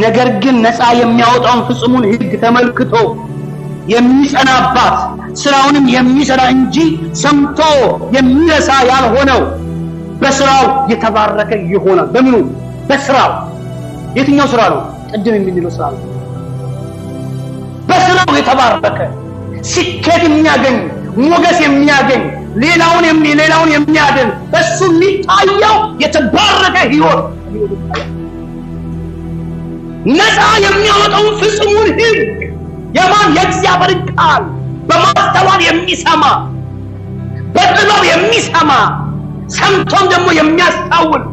ነገር ግን ነፃ የሚያወጣውን ፍጹሙን ህግ ተመልክቶ የሚጸናባት ስራውንም የሚሰራ እንጂ ሰምቶ የሚረሳ ያልሆነው በስራው የተባረከ ይሆናል። በምኑ? በስራው። የትኛው ስራ ነው? ቅድም የምንለው ስራ ነው። በስራው የተባረከ ስኬት የሚያገኝ ሞገስ የሚያገኝ ሌላውን የሚያድን በሱ የሚታየው የተባረከ ህይወት። ነፃ የሚያወጣውን ፍጹሙን ህግ የማን? የእግዚአብሔር ቃል በማስተዋል የሚሰማ በጥበብ የሚሰማ ሰምቶም ደግሞ የሚያስታውል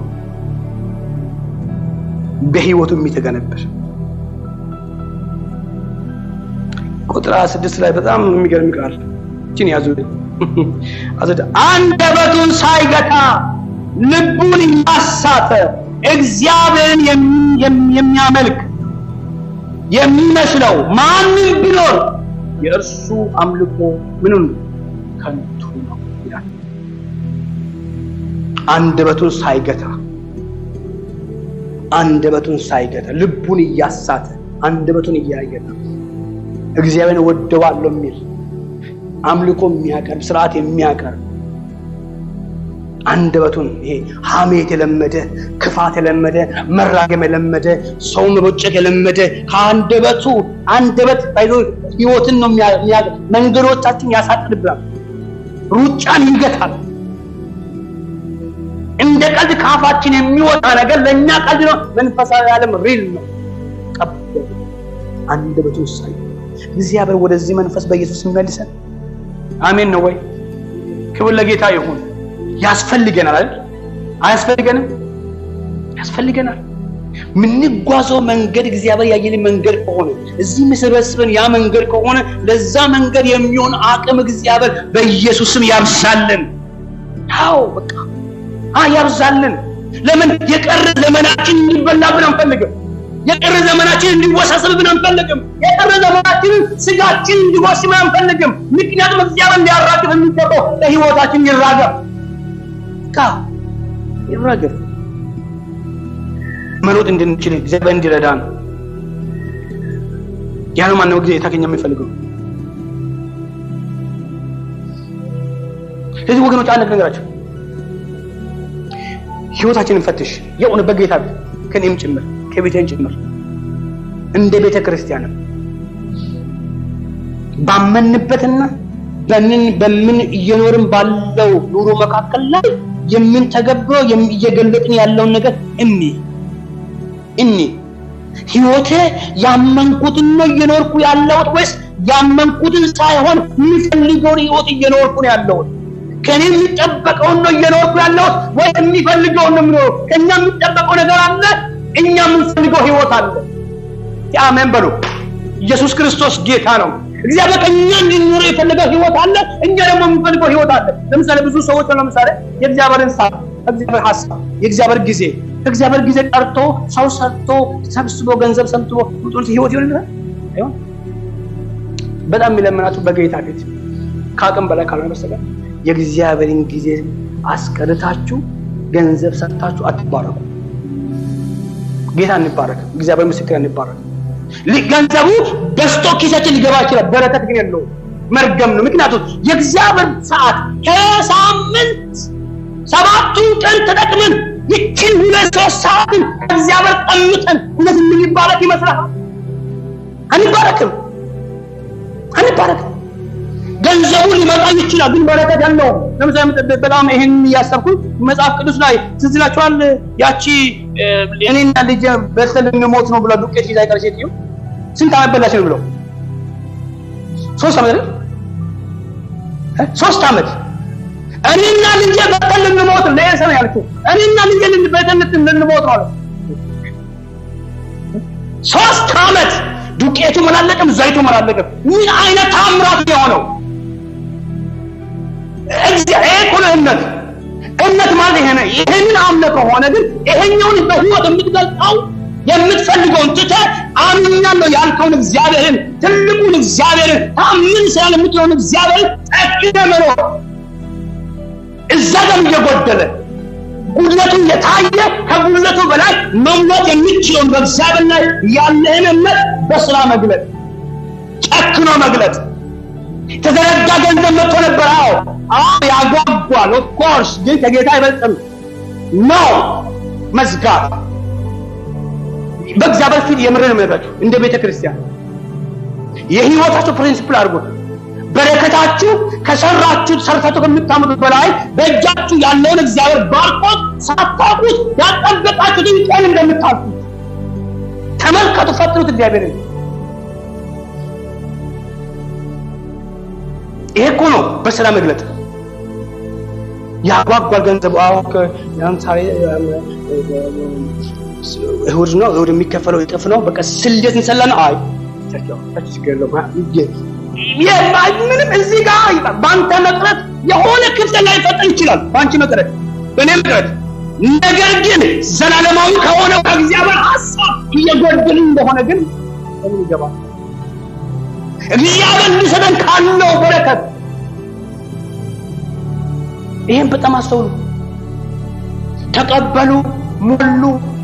በህይወቱ የሚተገነበር ቁጥር 6 ላይ በጣም የሚገርም ቃል እቺን ያዙ። አንደበቱን ሳይገታ ልቡን ያሳተ እግዚአብሔርን የሚያመልክ የሚመስለው ማንም ቢኖር የእርሱ አምልኮ ምኑን ከንቱ ነው ይላል። አንደበቱን ሳይገታ ልቡን እያሳተ አንደበቱን እያየታ እግዚአብሔርን ወደዋለሁ የሚል አምልኮ የሚያቀርብ ስርዓት የሚያቀርብ አንደበቱን ይሄ ሐሜት የለመደ ክፋት የለመደ መራገም የለመደ ሰው መቦጨቅ የለመደ አንደበት ባይዞ ህይወትን ነው መንገዶቻችን ያሳጥርብናል። ሩጫን ይገታል። እንደ ቀልድ ካፋችን የሚወጣ ነገር ለኛ ቀልድ ነው። መንፈሳዊ ዓለም ሪል ነው። አንደበቱን ሳይ እግዚአብሔር ወደዚህ መንፈስ በኢየሱስ ይመልሰን። አሜን ነው ወይ? ክብር ለጌታ ይሁን። ያስፈልገናል አይደል? አያስፈልገንም? ያስፈልገናል። ምንጓዘው መንገድ እግዚአብሔር ያየልን መንገድ ከሆነ እዚህ መሰበስበን ያ መንገድ ከሆነ ለዛ መንገድ የሚሆን አቅም እግዚአብሔር በኢየሱስ ስም ያብዛልን። አዎ በቃ ያብዛልን። ለምን የቀረ ዘመናችን እንዲበላብን አንፈልግም። የቀረ ዘመናችን እንዲወሳሰብብን አንፈልግም። የቀረ ዘመናችን ስጋችን እንዲወስም አንፈልግም። ምክንያቱም እግዚአብሔር ሊያራግፍ የሚገባው ለህይወታችን ይራገፍ መኖር እንድንችል እግዚአብሔር እንዲረዳን ያን ማነው እግዚአብሔር ታከኛ የሚፈልገው። ስለዚህ ወገኖች አንድ ነገራችሁ ህይወታችንን ፈትሽ። የሆነ በጌታ ከኔም ጭምር ከቤቴን ጭምር እንደ ቤተ ክርስቲያን ባመንበትና በምን እየኖርን ባለው ኑሮ መካከል ላይ የምንተገብረው እየገለጥን ያለውን ነገር ህይወቴ ያመንኩትን ነው እየኖርኩ ያለሁት ወይስ ያመንኩትን ሳይሆን የሚፈልገውን ህይወት እየኖርኩ ነው ያለሁት? ከኔ የሚጠበቀውን ነው እየኖርኩ ያለሁት ወይ የሚፈልገውን ነው የምኖረው? ከኛ የሚጠበቀው ነገር አለ፣ እኛ የምንፈልገው ህይወት አለ። አሜን በሉ። ኢየሱስ ክርስቶስ ጌታ ነው። እግዚአብሔር ከኛ እንዲኖር የፈለገው ህይወት አለ፣ እኛ ደግሞ የምንፈልገው ህይወት አለ። ለምሳሌ ብዙ ሰዎች ለምሳሌ የእግዚአብሔርን እግዚአብሔር ሐሳብ የእግዚአብሔር ጊዜ ቀርቶ ሰው ሰርቶ ሰብስቦ ገንዘብ ሰብስቦ ጥሩ ህይወት ይሆናል አይሆን? በጣም የሚለምናችሁ በጌታ ፊት ከአቅም በላይ ካልሆነ በስተቀር የእግዚአብሔርን ጊዜ አስቀርታችሁ ገንዘብ ሰጥታችሁ አትባረኩ። ጌታ እንባረክ፣ እግዚአብሔር ምስክር እንባረክ። ገንዘቡ በስቶ ኪሳችን ሊገባ ይችላል፣ በረከት ግን የለውም፣ መርገም ነው። ምክንያቱም የእግዚአብሔር ሰዓት ከሳምንት 7ቱን ቀን ተጠቅመን ይችን 2-3 ሰዓትን እግዚአብሔር ቀምጠን እውነት ምን ይባረክ ይመስላል? አንባረክም። ገንዘቡ ሊመጣ ይችላል፣ ግን በረከት የለውም። ለምሳሌ በጣም ይሄን ያሰብኩት መጽሐፍ ቅዱስ ላይ ትዝ ይላችኋል። ያቺ እኔና ልጄ በልተን ልንሞት ነው ብላ ዱቄት ይዛ የቀረች ሴትዮ ስንት ዓመት በላች ነው ብለው 3 ዓመት አይደል? 3 ዓመት እኔና ልጄ በልተን ልንሞት ነው ለሰው ያልኩት። እኔና ልጄ በልተን ልንሞት ነው 3 ዓመት ዱቄቱ መላለቀም ዘይቱ መላለቀም። ምን አይነት ታምራት ነው? እምነት ማለት ይሄ ነው። ይሄንን አምልኮ ሆነ ግን ይሄኛውን በህይወት የምትገልጣው የምትፈልገውን ትተህ አምኛለሁ ያልከውን እግዚአብሔርን ትልቁን እግዚአብሔርን ታምን ስላለ የምትሆን እግዚአብሔርን ጠቅመህ መኖር እዛ ጋር እየጎደለ ጉድለቱ የታየ ከጉድለቱ በላይ መሙላት የሚችለውን በእግዚአብሔር ላይ ያለህን እምነት በስራ መግለጥ፣ ጨክኖ መግለጥ። ተዘረጋ ገንዘብ መጥቶ ነበር። ያጓጓል። ኦፍ ኮርስ ግን ከጌታ አይበልጥም ነው መዝጋት። በእግዚአብሔር ፊት የምርን መረዳችሁ እንደ ቤተ ክርስቲያን የህይወታችሁ ፕሪንሲፕል አድርጉት። በረከታችሁ ሰርታችሁ ከምታመጡት በላይ በእጃችሁ ያለውን እግዚአብሔር ባርኮት ሳታውቁት ያጠበቃችሁትን ቀን እንደምታልፉት ተመልከቱ። ፈጥሩት እግዚአብሔርን። ይሄ እኮ ነው በስራ መግለጥ። ያጓጓል ገንዘቡ። ለምሳሌ እሁድ ነው እሁድ የሚከፈለው እጥፍ ነው። በቃ ስልደት እንሰላና አይ ተችግር ምንም እዚህ ጋር ባንተ መቅረት የሆነ ክፍተት ላይ ፈጠን ይችላል። ባንቺ መቅረት በእኔ መቅረት ነገር ግን ዘላለማዊ ከሆነው ከእግዚአብሔር ሐሳብ እየጎደልን እንደሆነ ግን ምን ይገባል? እግዚአብሔር ሊሰጠን ካለው በረከት ይሄን በጣም አስተውሉ። ተቀበሉ፣ ሙሉ፣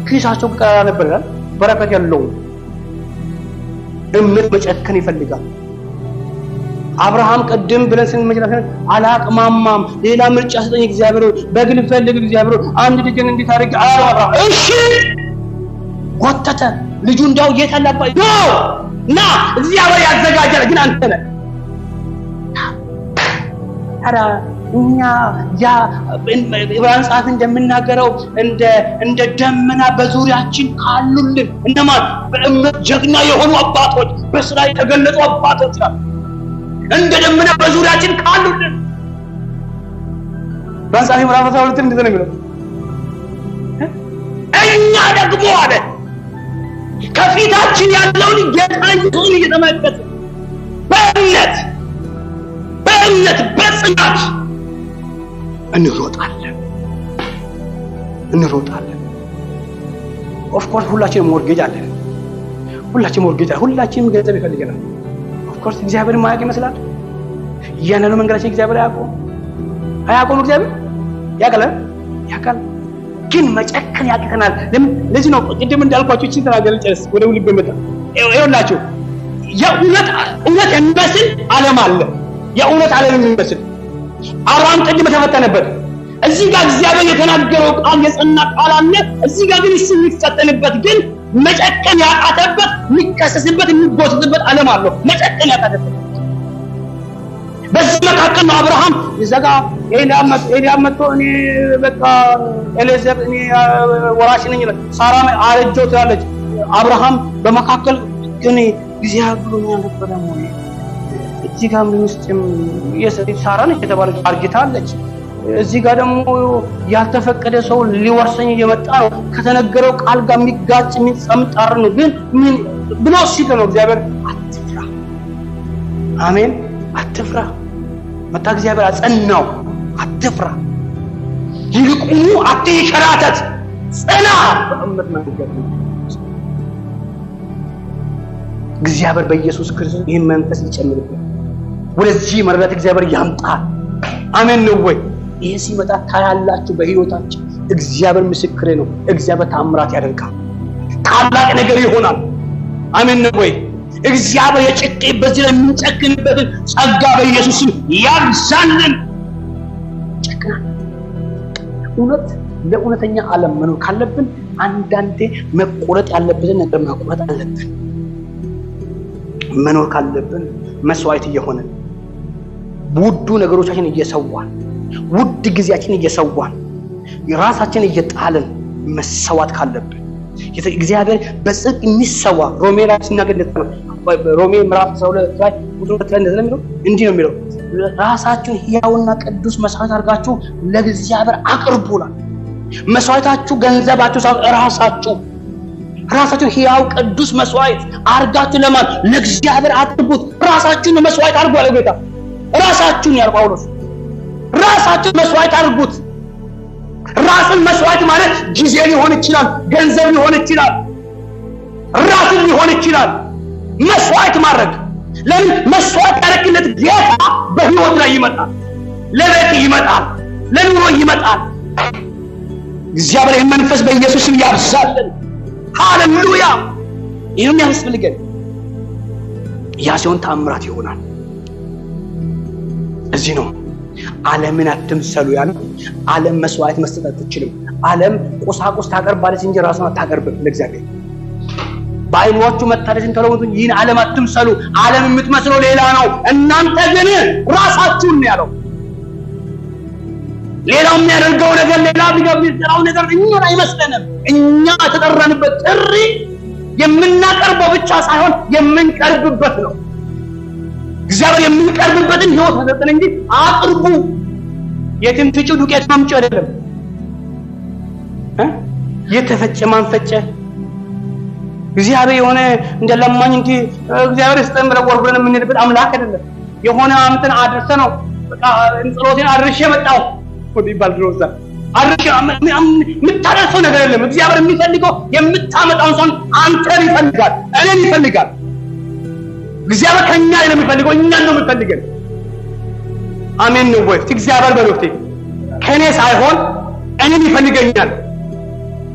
ኪሳቸው ቀራ ነበር በረከት ያለው እምነት መጨከን ይፈልጋል። አብርሃም ቀደም ብለን ስንመጀመር አላቅማማም ሌላ ምርጫ ሰጠኝ እግዚአብሔር በግል ፈልግ እግዚአብሔር አንድ ልጅን እንዴት አድርግ አብራ እሺ ወተተ ልጁ እንዳው የታላባ ና እግዚአብሔር ያዘጋጀለ ግን አንተ ነህ ታራ እኛ ያ ኢብራሂም ጻፍ እንደምናገረው እንደ ደመና በዙሪያችን ካሉልን እነማን በእምነት ጀግና የሆኑ አባቶች በስራ የተገለጡ አባቶች ናቸው። እንደ ደመና በዙሪያችን ካሉልን በዛሬ ምዕራፍ 12 እንደዚህ ነው የሚለው እኛ ደግሞ አለ ከፊታችን ያለውን ጌታ ኢየሱስን እየተመለከተ በእምነት በጽናት እንሮጣለን። ኦፍ ኮርስ ሁላችንም ሞርጌጅ አለን። ሁላችንም ገንዘብ ይፈልገናል። ኦፍ ኮርስ እግዚአብሔር ማያውቅ ይመስላል። ያንኑ መንገዳችን እግዚአብሔር አያውቅም። እግዚአብሔር ያውቃል። ግን መጨከን ያቅተናል። ለዚህ ነው ቅድም እንዳልኳችሁ እቺ ተናገር ጨርስ ወደ ልብ መጣ። ይኸውላችሁ የእውነት የሚመስል ዓለም አለ። የእውነት ዓለም የሚመስል አብርሃም ቅድም ተፈተነበት። እዚህ ጋር እግዚአብሔር የተናገረው ቃል የጸና ቃል አለ። እዚህ ጋር ግን እሱ የሚፈተንበት ግን መጨከን ያቃተበት የሚከሰስበት የሚጎትትበት ዓለም አለ። መጨከን ያቃተበት በዚህ መካከል ነው አብርሃም ይዘጋ ኤልያብ መጥቶ እኔ በቃ ኤሌዘር እኔ ወራሽ ነኝ ሳራ አረጀው ትላለች። አብርሃም በመካከል ግን እግዚአብሔር ብሎኛል ነበር ነው እዚህ ጋር ምንስጥም ሳራ ነች የተባለች አርጅታለች። እዚህ ጋር ደግሞ ያልተፈቀደ ሰው ሊወርሰኝ እየመጣ ነው። ከተነገረው ቃል ጋር የሚጋጭ የሚጸምጣር ነው። ግን ምን ብሎ ሲል ነው እግዚአብሔር አትፍራ፣ አሜን አትፍራ። መጣ እግዚአብሔር አጸናው፣ አትፍራ፣ ይልቁኑ አትንሸራተት፣ ጽና በእምነት መንገድ። እግዚአብሔር በኢየሱስ ክርስቶስ ይህን መንፈስ ይጨምርበት፣ ወደዚህ መረዳት እግዚአብሔር ያምጣል። አሜን ነው ወይ? ይሄ ሲመጣ ታያላችሁ በህይወታችን። እግዚአብሔር ምስክሬ ነው። እግዚአብሔር ታምራት ያደርጋል፣ ታላቅ ነገር ይሆናል። አሜን ነው ወይ? እግዚአብሔር የጨከነበት ላይ የምንጨክንበትን ጸጋ በኢየሱስ ስም ያብዛልን። እውነት ለእውነተኛ ዓለም መኖር ካለብን አንዳንዴ መቆረጥ ያለብን ነገር መቆረጥ አለብን። መኖር ካለብን መስዋዕት እየሆነን ውዱ ነገሮቻችን እየሰዋን ውድ ጊዜያችን እየሰዋን ራሳችን እየጣልን መሰዋት ካለብን እግዚአብሔር በጽድቅ የሚሰዋ ሮሜ ላይ ሲናገር ሮሜ ምዕራፍ 12 ላይ ቁጥር 2 ላይ እንደዚህ ነው እንዲህ ነው የሚለው ራሳችሁን ሕያውና ቅዱስ መስዋዕት አድርጋችሁ ለእግዚአብሔር አቅርቡላል። መስዋዕታችሁ ገንዘባችሁ ሳይሆን ራሳችሁን ሕያው ቅዱስ መስዋዕት አድርጋችሁ ለማን ለእግዚአብሔር አቅርቡት። ራሳችሁን መስዋዕት አድርጉ አለ ጌታ። ራሳችሁን ያለው ጳውሎስ ራሳችሁን መስዋዕት አድርጉት። ራስን መስዋዕት ማለት ጊዜ ሊሆን ይችላል፣ ገንዘብ ሊሆን ይችላል፣ ራስን ሊሆን ይችላል። መስዋዕት ማድረግ ለምን መስዋዕት ያደረግለት ጌታ በህይወት ላይ ይመጣል፣ ለቤት ይመጣል፣ ለኑሮ ይመጣል። እግዚአብሔር መንፈስ በኢየሱስ ስም ያብዛልን። ሃሌሉያ! ይሄን ያስፈልገን። ያ ሲሆን ታምራት ይሆናል። እዚህ ነው ዓለምን አትምሰሉ ያለው። ዓለም መስዋዕት መስጠት አትችልም። ዓለም ቁሳቁስ ታቀርባለች እንጂ ራሷን አታቀርብም ለእግዚአብሔር። በዓይኖቹ መታደስን ተለውጡ ይህን ዓለም አትምሰሉ። ዓለም የምትመስለው ሌላ ነው፣ እናንተ ግን ራሳችሁን ነው ያለው። ሌላው የሚያደርገው ነገር ሌላ ቢገባው ነገር እኛን አይመስለንም። እኛ የተጠራንበት ጥሪ የምናቀርበው ብቻ ሳይሆን የምንቀርብበት ነው። እግዚአብሔር የምንቀርብበትን ህይወት ተሰጠን እንጂ አቅርቡ የትም ፍጩ ዱቄት ማምጪ አይደለም። የተፈጨ ማንፈጨ እግዚአብሔር የሆነ እንደ ለማኝ እንጂ እግዚአብሔር ይስጠን ብለን ወርብረን የምንሄድበት አምላክ አይደለም። የሆነ አመትን አድርሰ ነው በቃ እንጽሎቴን አድርሼ መጣሁ ወዲ ባልድሮዛ አድርሼ የምታደርሰው ነገር የለም። እግዚአብሔር የሚፈልገው የምታመጣውን ሰው አንተን ይፈልጋል፣ እኔን ይፈልጋል። እግዚአብሔር ከኛ አይደለም የሚፈልገው እኛን ነው የሚፈልገን። አሜን ነው ወይ? እግዚአብሔር በሎክቴ ከኔ ሳይሆን እኔን ይፈልገኛል።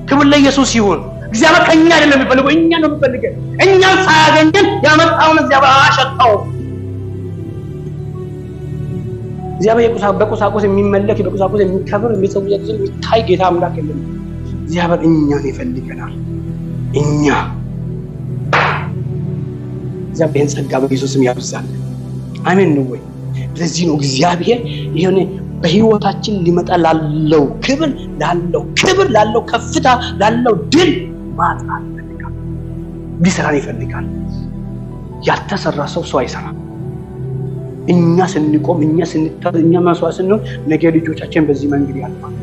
ክብር ለኢየሱስ ይሁን። እግዚአብሔር ከኛ አይደለም የሚፈልገው እኛን ነው የሚፈልገን። እኛን ሳያገኘን ያመጣውን እግዚአብሔር አሸጣው። እግዚአብሔር በቁሳቁስ የሚመለክ በቁሳቁስ የሚከብር የሚሰውየት የሚታይ ጌታ አምላክ የለም። እግዚአብሔር እኛን ይፈልገናል። እግዚአብሔርን ጸጋ በኢየሱስም ያብዛል። አሜን ነው ወይ? ስለዚህ ነው እግዚአብሔር ይሄን በህይወታችን ሊመጣ ላለው ክብር ላለው ከፍታ ላለው ድል ማጣት ይፈልጋል። ሊሰራን ይፈልጋል። ያልተሰራ ሰው አይሰራም። እኛ ስንቆም እኛ መስዋዕት ስንሆን ነገ ልጆቻችን በዚህ መንገድ ያልፋሉ።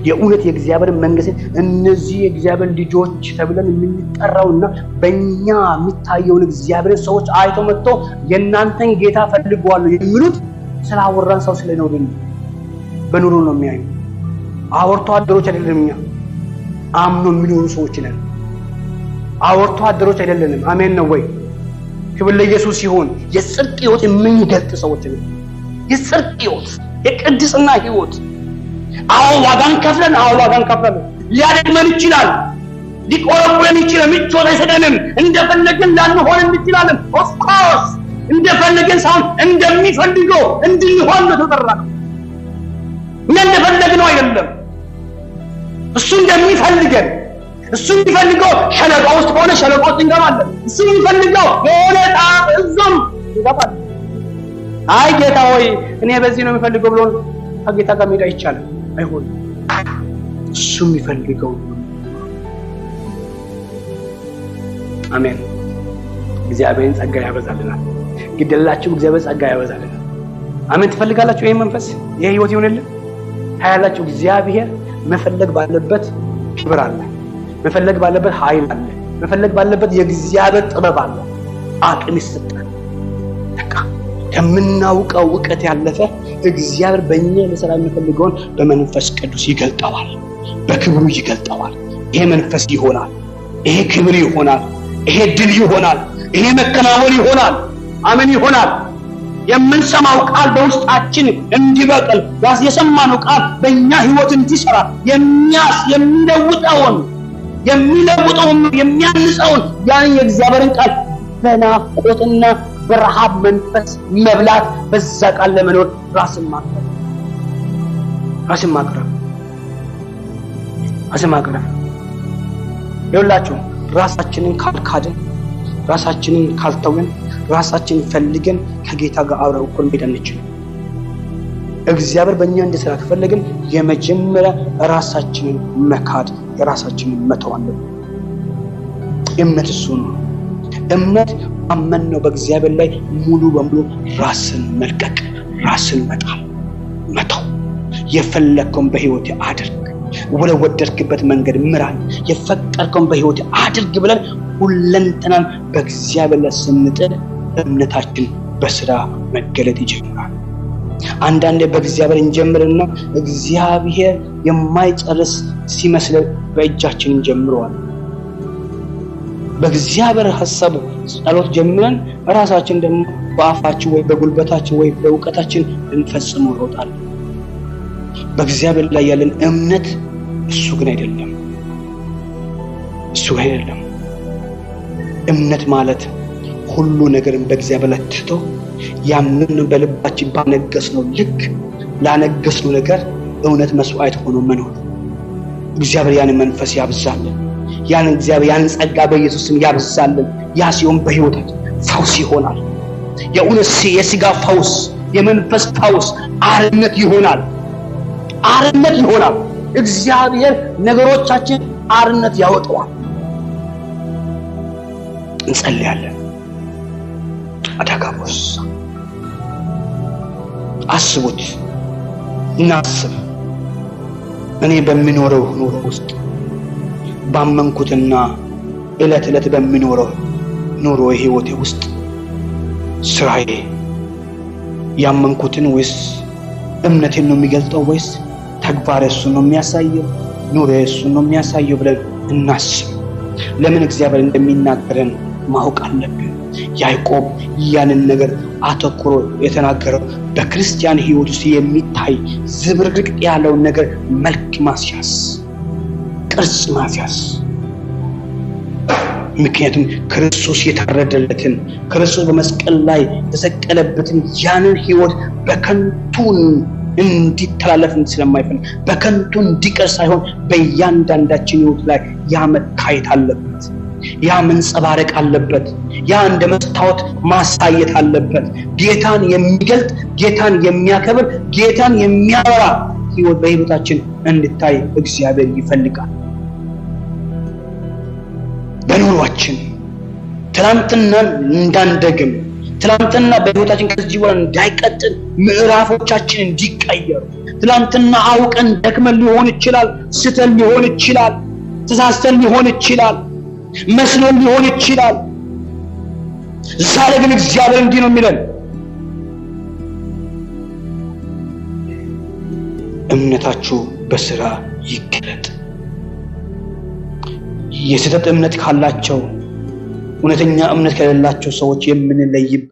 የእውነት የእግዚአብሔር መንግስት እነዚህ የእግዚአብሔር ልጆች ተብለን የምንጠራውና በእኛ የሚታየውን እግዚአብሔር ሰዎች አይቶ መጥቶ የእናንተን ጌታ ፈልገዋል የሚሉት ስላወራን ሰው ስለኖርን በኑሮ ነው የሚያዩ። አወርቶ አደሮች አይደለም። እኛ አምኖ የሚኖሩ ሰዎች ነን። አወርቶ አደሮች አይደለንም። አሜን ነው ወይ? ክብር ለኢየሱስ ይሁን። የጽድቅ ህይወት የምንገልጥ ሰዎች ነን። የጽድቅ ህይወት፣ የቅድስና ህይወት። ዋጋን ከፍለን ሊያደግመን ይችላል፣ ሊቆረቁረን ይችላል። ምቾት አይሰጠንም። እንደፈለግን ላንሆን እንችላለን። ኦፍ ኮርስ እንደፈለግን ሳይሆን እንደሚፈልገው እንድንሆን ነው ተጠራነው። እኛ እንደፈለግነው አይደለም። እሱ እንደሚፈልገን እሱ የሚፈልገው ሸለቆ ውስጥ ከሆነ ሸለቆ ውስጥ እንገባለን። እሱ የሚፈልገው የሆነ እዛም እንገባለን። አይ ጌታ ሆይ እኔ በዚህ ነው የሚፈልገው ብሎ ከጌታ ጋር መሄድ አይቻልም፣ አይሆንም። እሱ የሚፈልገው አሜን። እግዚአብሔርን ጸጋ ያበዛልናል። ግደላችሁ እግዚአብሔር ጸጋ ያበዛልናል። አሜን። ትፈልጋላችሁ? ይሄ መንፈስ ይሄ ህይወት ይሆንልን ታያላችሁ። እግዚአብሔር መፈለግ ባለበት ክብር አለ፣ መፈለግ ባለበት ኃይል አለ፣ መፈለግ ባለበት የእግዚአብሔር ጥበብ አለ፣ አቅም ይሰጣል። በቃ ከምናውቀው ዕውቀት ያለፈ እግዚአብሔር በእኛ ለሰራ የሚፈልገውን በመንፈስ ቅዱስ ይገልጠዋል፣ በክብሩ ይገልጠዋል። ይሄ መንፈስ ይሆናል፣ ይሄ ክብር ይሆናል፣ ይሄ ድል ይሆናል፣ ይሄ መከናወን ይሆናል። አሜን ይሆናል። የምንሰማው ቃል በውስጣችን እንዲበቅል የሰማነው ቃል በእኛ ህይወት እንዲሰራ የሚለውጠውን የሚያንጸውን ያን የእግዚአብሔርን ቃል በናፍቆትና በረሃብ መንፈስ መብላት፣ በዛ ቃል ለመኖር ራስን ማቅረብ ይኸውላችሁ፣ ራሳችንን ካልካድን፣ ራሳችንን ካልተውን፣ ራሳችንን ፈልገን ከጌታ ጋር አብረን እኩል መሄድ አንችልም። እግዚአብሔር በእኛ እንዲሰራ ከፈለግን የመጀመሪያ ራሳችንን መካድ፣ ራሳችንን መተው አለብን። እምነት እሱ ነው። እምነት ማመን ነው። በእግዚአብሔር ላይ ሙሉ በሙሉ ራስን መልቀቅ፣ ራስን መተው። የፈለግከውን በህይወት አድርግ፣ ወደ ወደድክበት መንገድ ምራኝ፣ የፈቀድከውን በህይወት አድርግ ብለን ሁለንተናን በእግዚአብሔር ላይ ስንጥል እምነታችን በስራ መገለጥ ይጀምራል። አንዳንዴ በእግዚአብሔር እንጀምርና እግዚአብሔር የማይጨርስ ሲመስለን በእጃችን እንጀምረዋል። በእግዚአብሔር ሐሳብ ጸሎት ጀምረን ራሳችን ደግሞ በአፋችን ወይ በጉልበታችን ወይ በእውቀታችን እንፈጽመው እንሮጣለን። በእግዚአብሔር ላይ ያለን እምነት እሱ ግን አይደለም። እምነት ማለት ሁሉ ነገርን በእግዚአብሔር ላይ ትቶ ያንን በልባችን ባነገስነው ልክ ላነገስነው ነገር እውነት መስዋዕት ሆኖ መኖር። እግዚአብሔር ያን መንፈስ ያብዛልን። እግዚአብሔር ያን ጸጋ በኢየሱስ ስም ያብዛልን። ያ ሲሆን በህይወታችን ፈውስ ይሆናል። የእውነት የሥጋ ፈውስ፣ የመንፈስ ፈውስ፣ አርነት ይሆናል። እግዚአብሔር ነገሮቻችን አርነት ያወጣዋል። እንጸልያለን። አዳጋቦስ አስቡት፣ እናስብ። እኔ በሚኖረው ኑሮ ውስጥ ባመንኩትና ዕለት ዕለት በሚኖረው ኑሮ ህይወቴ ውስጥ ስራዬ ያመንኩትን ወይስ እምነቴን ነው የሚገልጠው ወይስ ተግባሬ እሱን ነው የሚያሳየው ኑሮዬ እሱን ነው የሚያሳየው ብለን እናስብ። ለምን እግዚአብሔር እንደሚናገረን ማወቅ አለብን። ያዕቆብ ያንን ነገር አተኩሮ የተናገረው በክርስቲያን ህይወት ውስጥ የሚታይ ዝብርቅርቅ ያለውን ነገር መልክ ማስያዝ፣ ቅርጽ ማስያዝ። ምክንያቱም ክርስቶስ የታረደለትን ክርስቶስ በመስቀል ላይ የተሰቀለበትን ያንን ህይወት በከንቱ እንዲተላለፍ ስለማይፈልግ በከንቱ እንዲቀር ሳይሆን በእያንዳንዳችን ህይወት ላይ ያ መታየት አለበት፣ ያ መንጸባረቅ አለበት፣ ያ እንደ መስታወት ማሳየት አለበት። ጌታን የሚገልጥ ጌታን የሚያከብር ጌታን የሚያወራ ህይወት በህይወታችን እንድታይ እግዚአብሔር ይፈልጋል። በኑሯችን ትናንትናን እንዳንደግም፣ ትናንትና በህይወታችን ከዚህ በኋላ እንዳይቀጥል፣ ምዕራፎቻችን እንዲቀየሩ። ትናንትና አውቀን ደክመን ሊሆን ይችላል፣ ስተን ሊሆን ይችላል፣ ተሳስተን ሊሆን ይችላል፣ መስሎን ሊሆን ይችላል። ዛሬ ግን እግዚአብሔር እንዲህ ነው የሚለን፣ እምነታችሁ በስራ ይገለጥ። የስህተት እምነት ካላቸው እውነተኛ እምነት ከሌላቸው ሰዎች የምንለይበት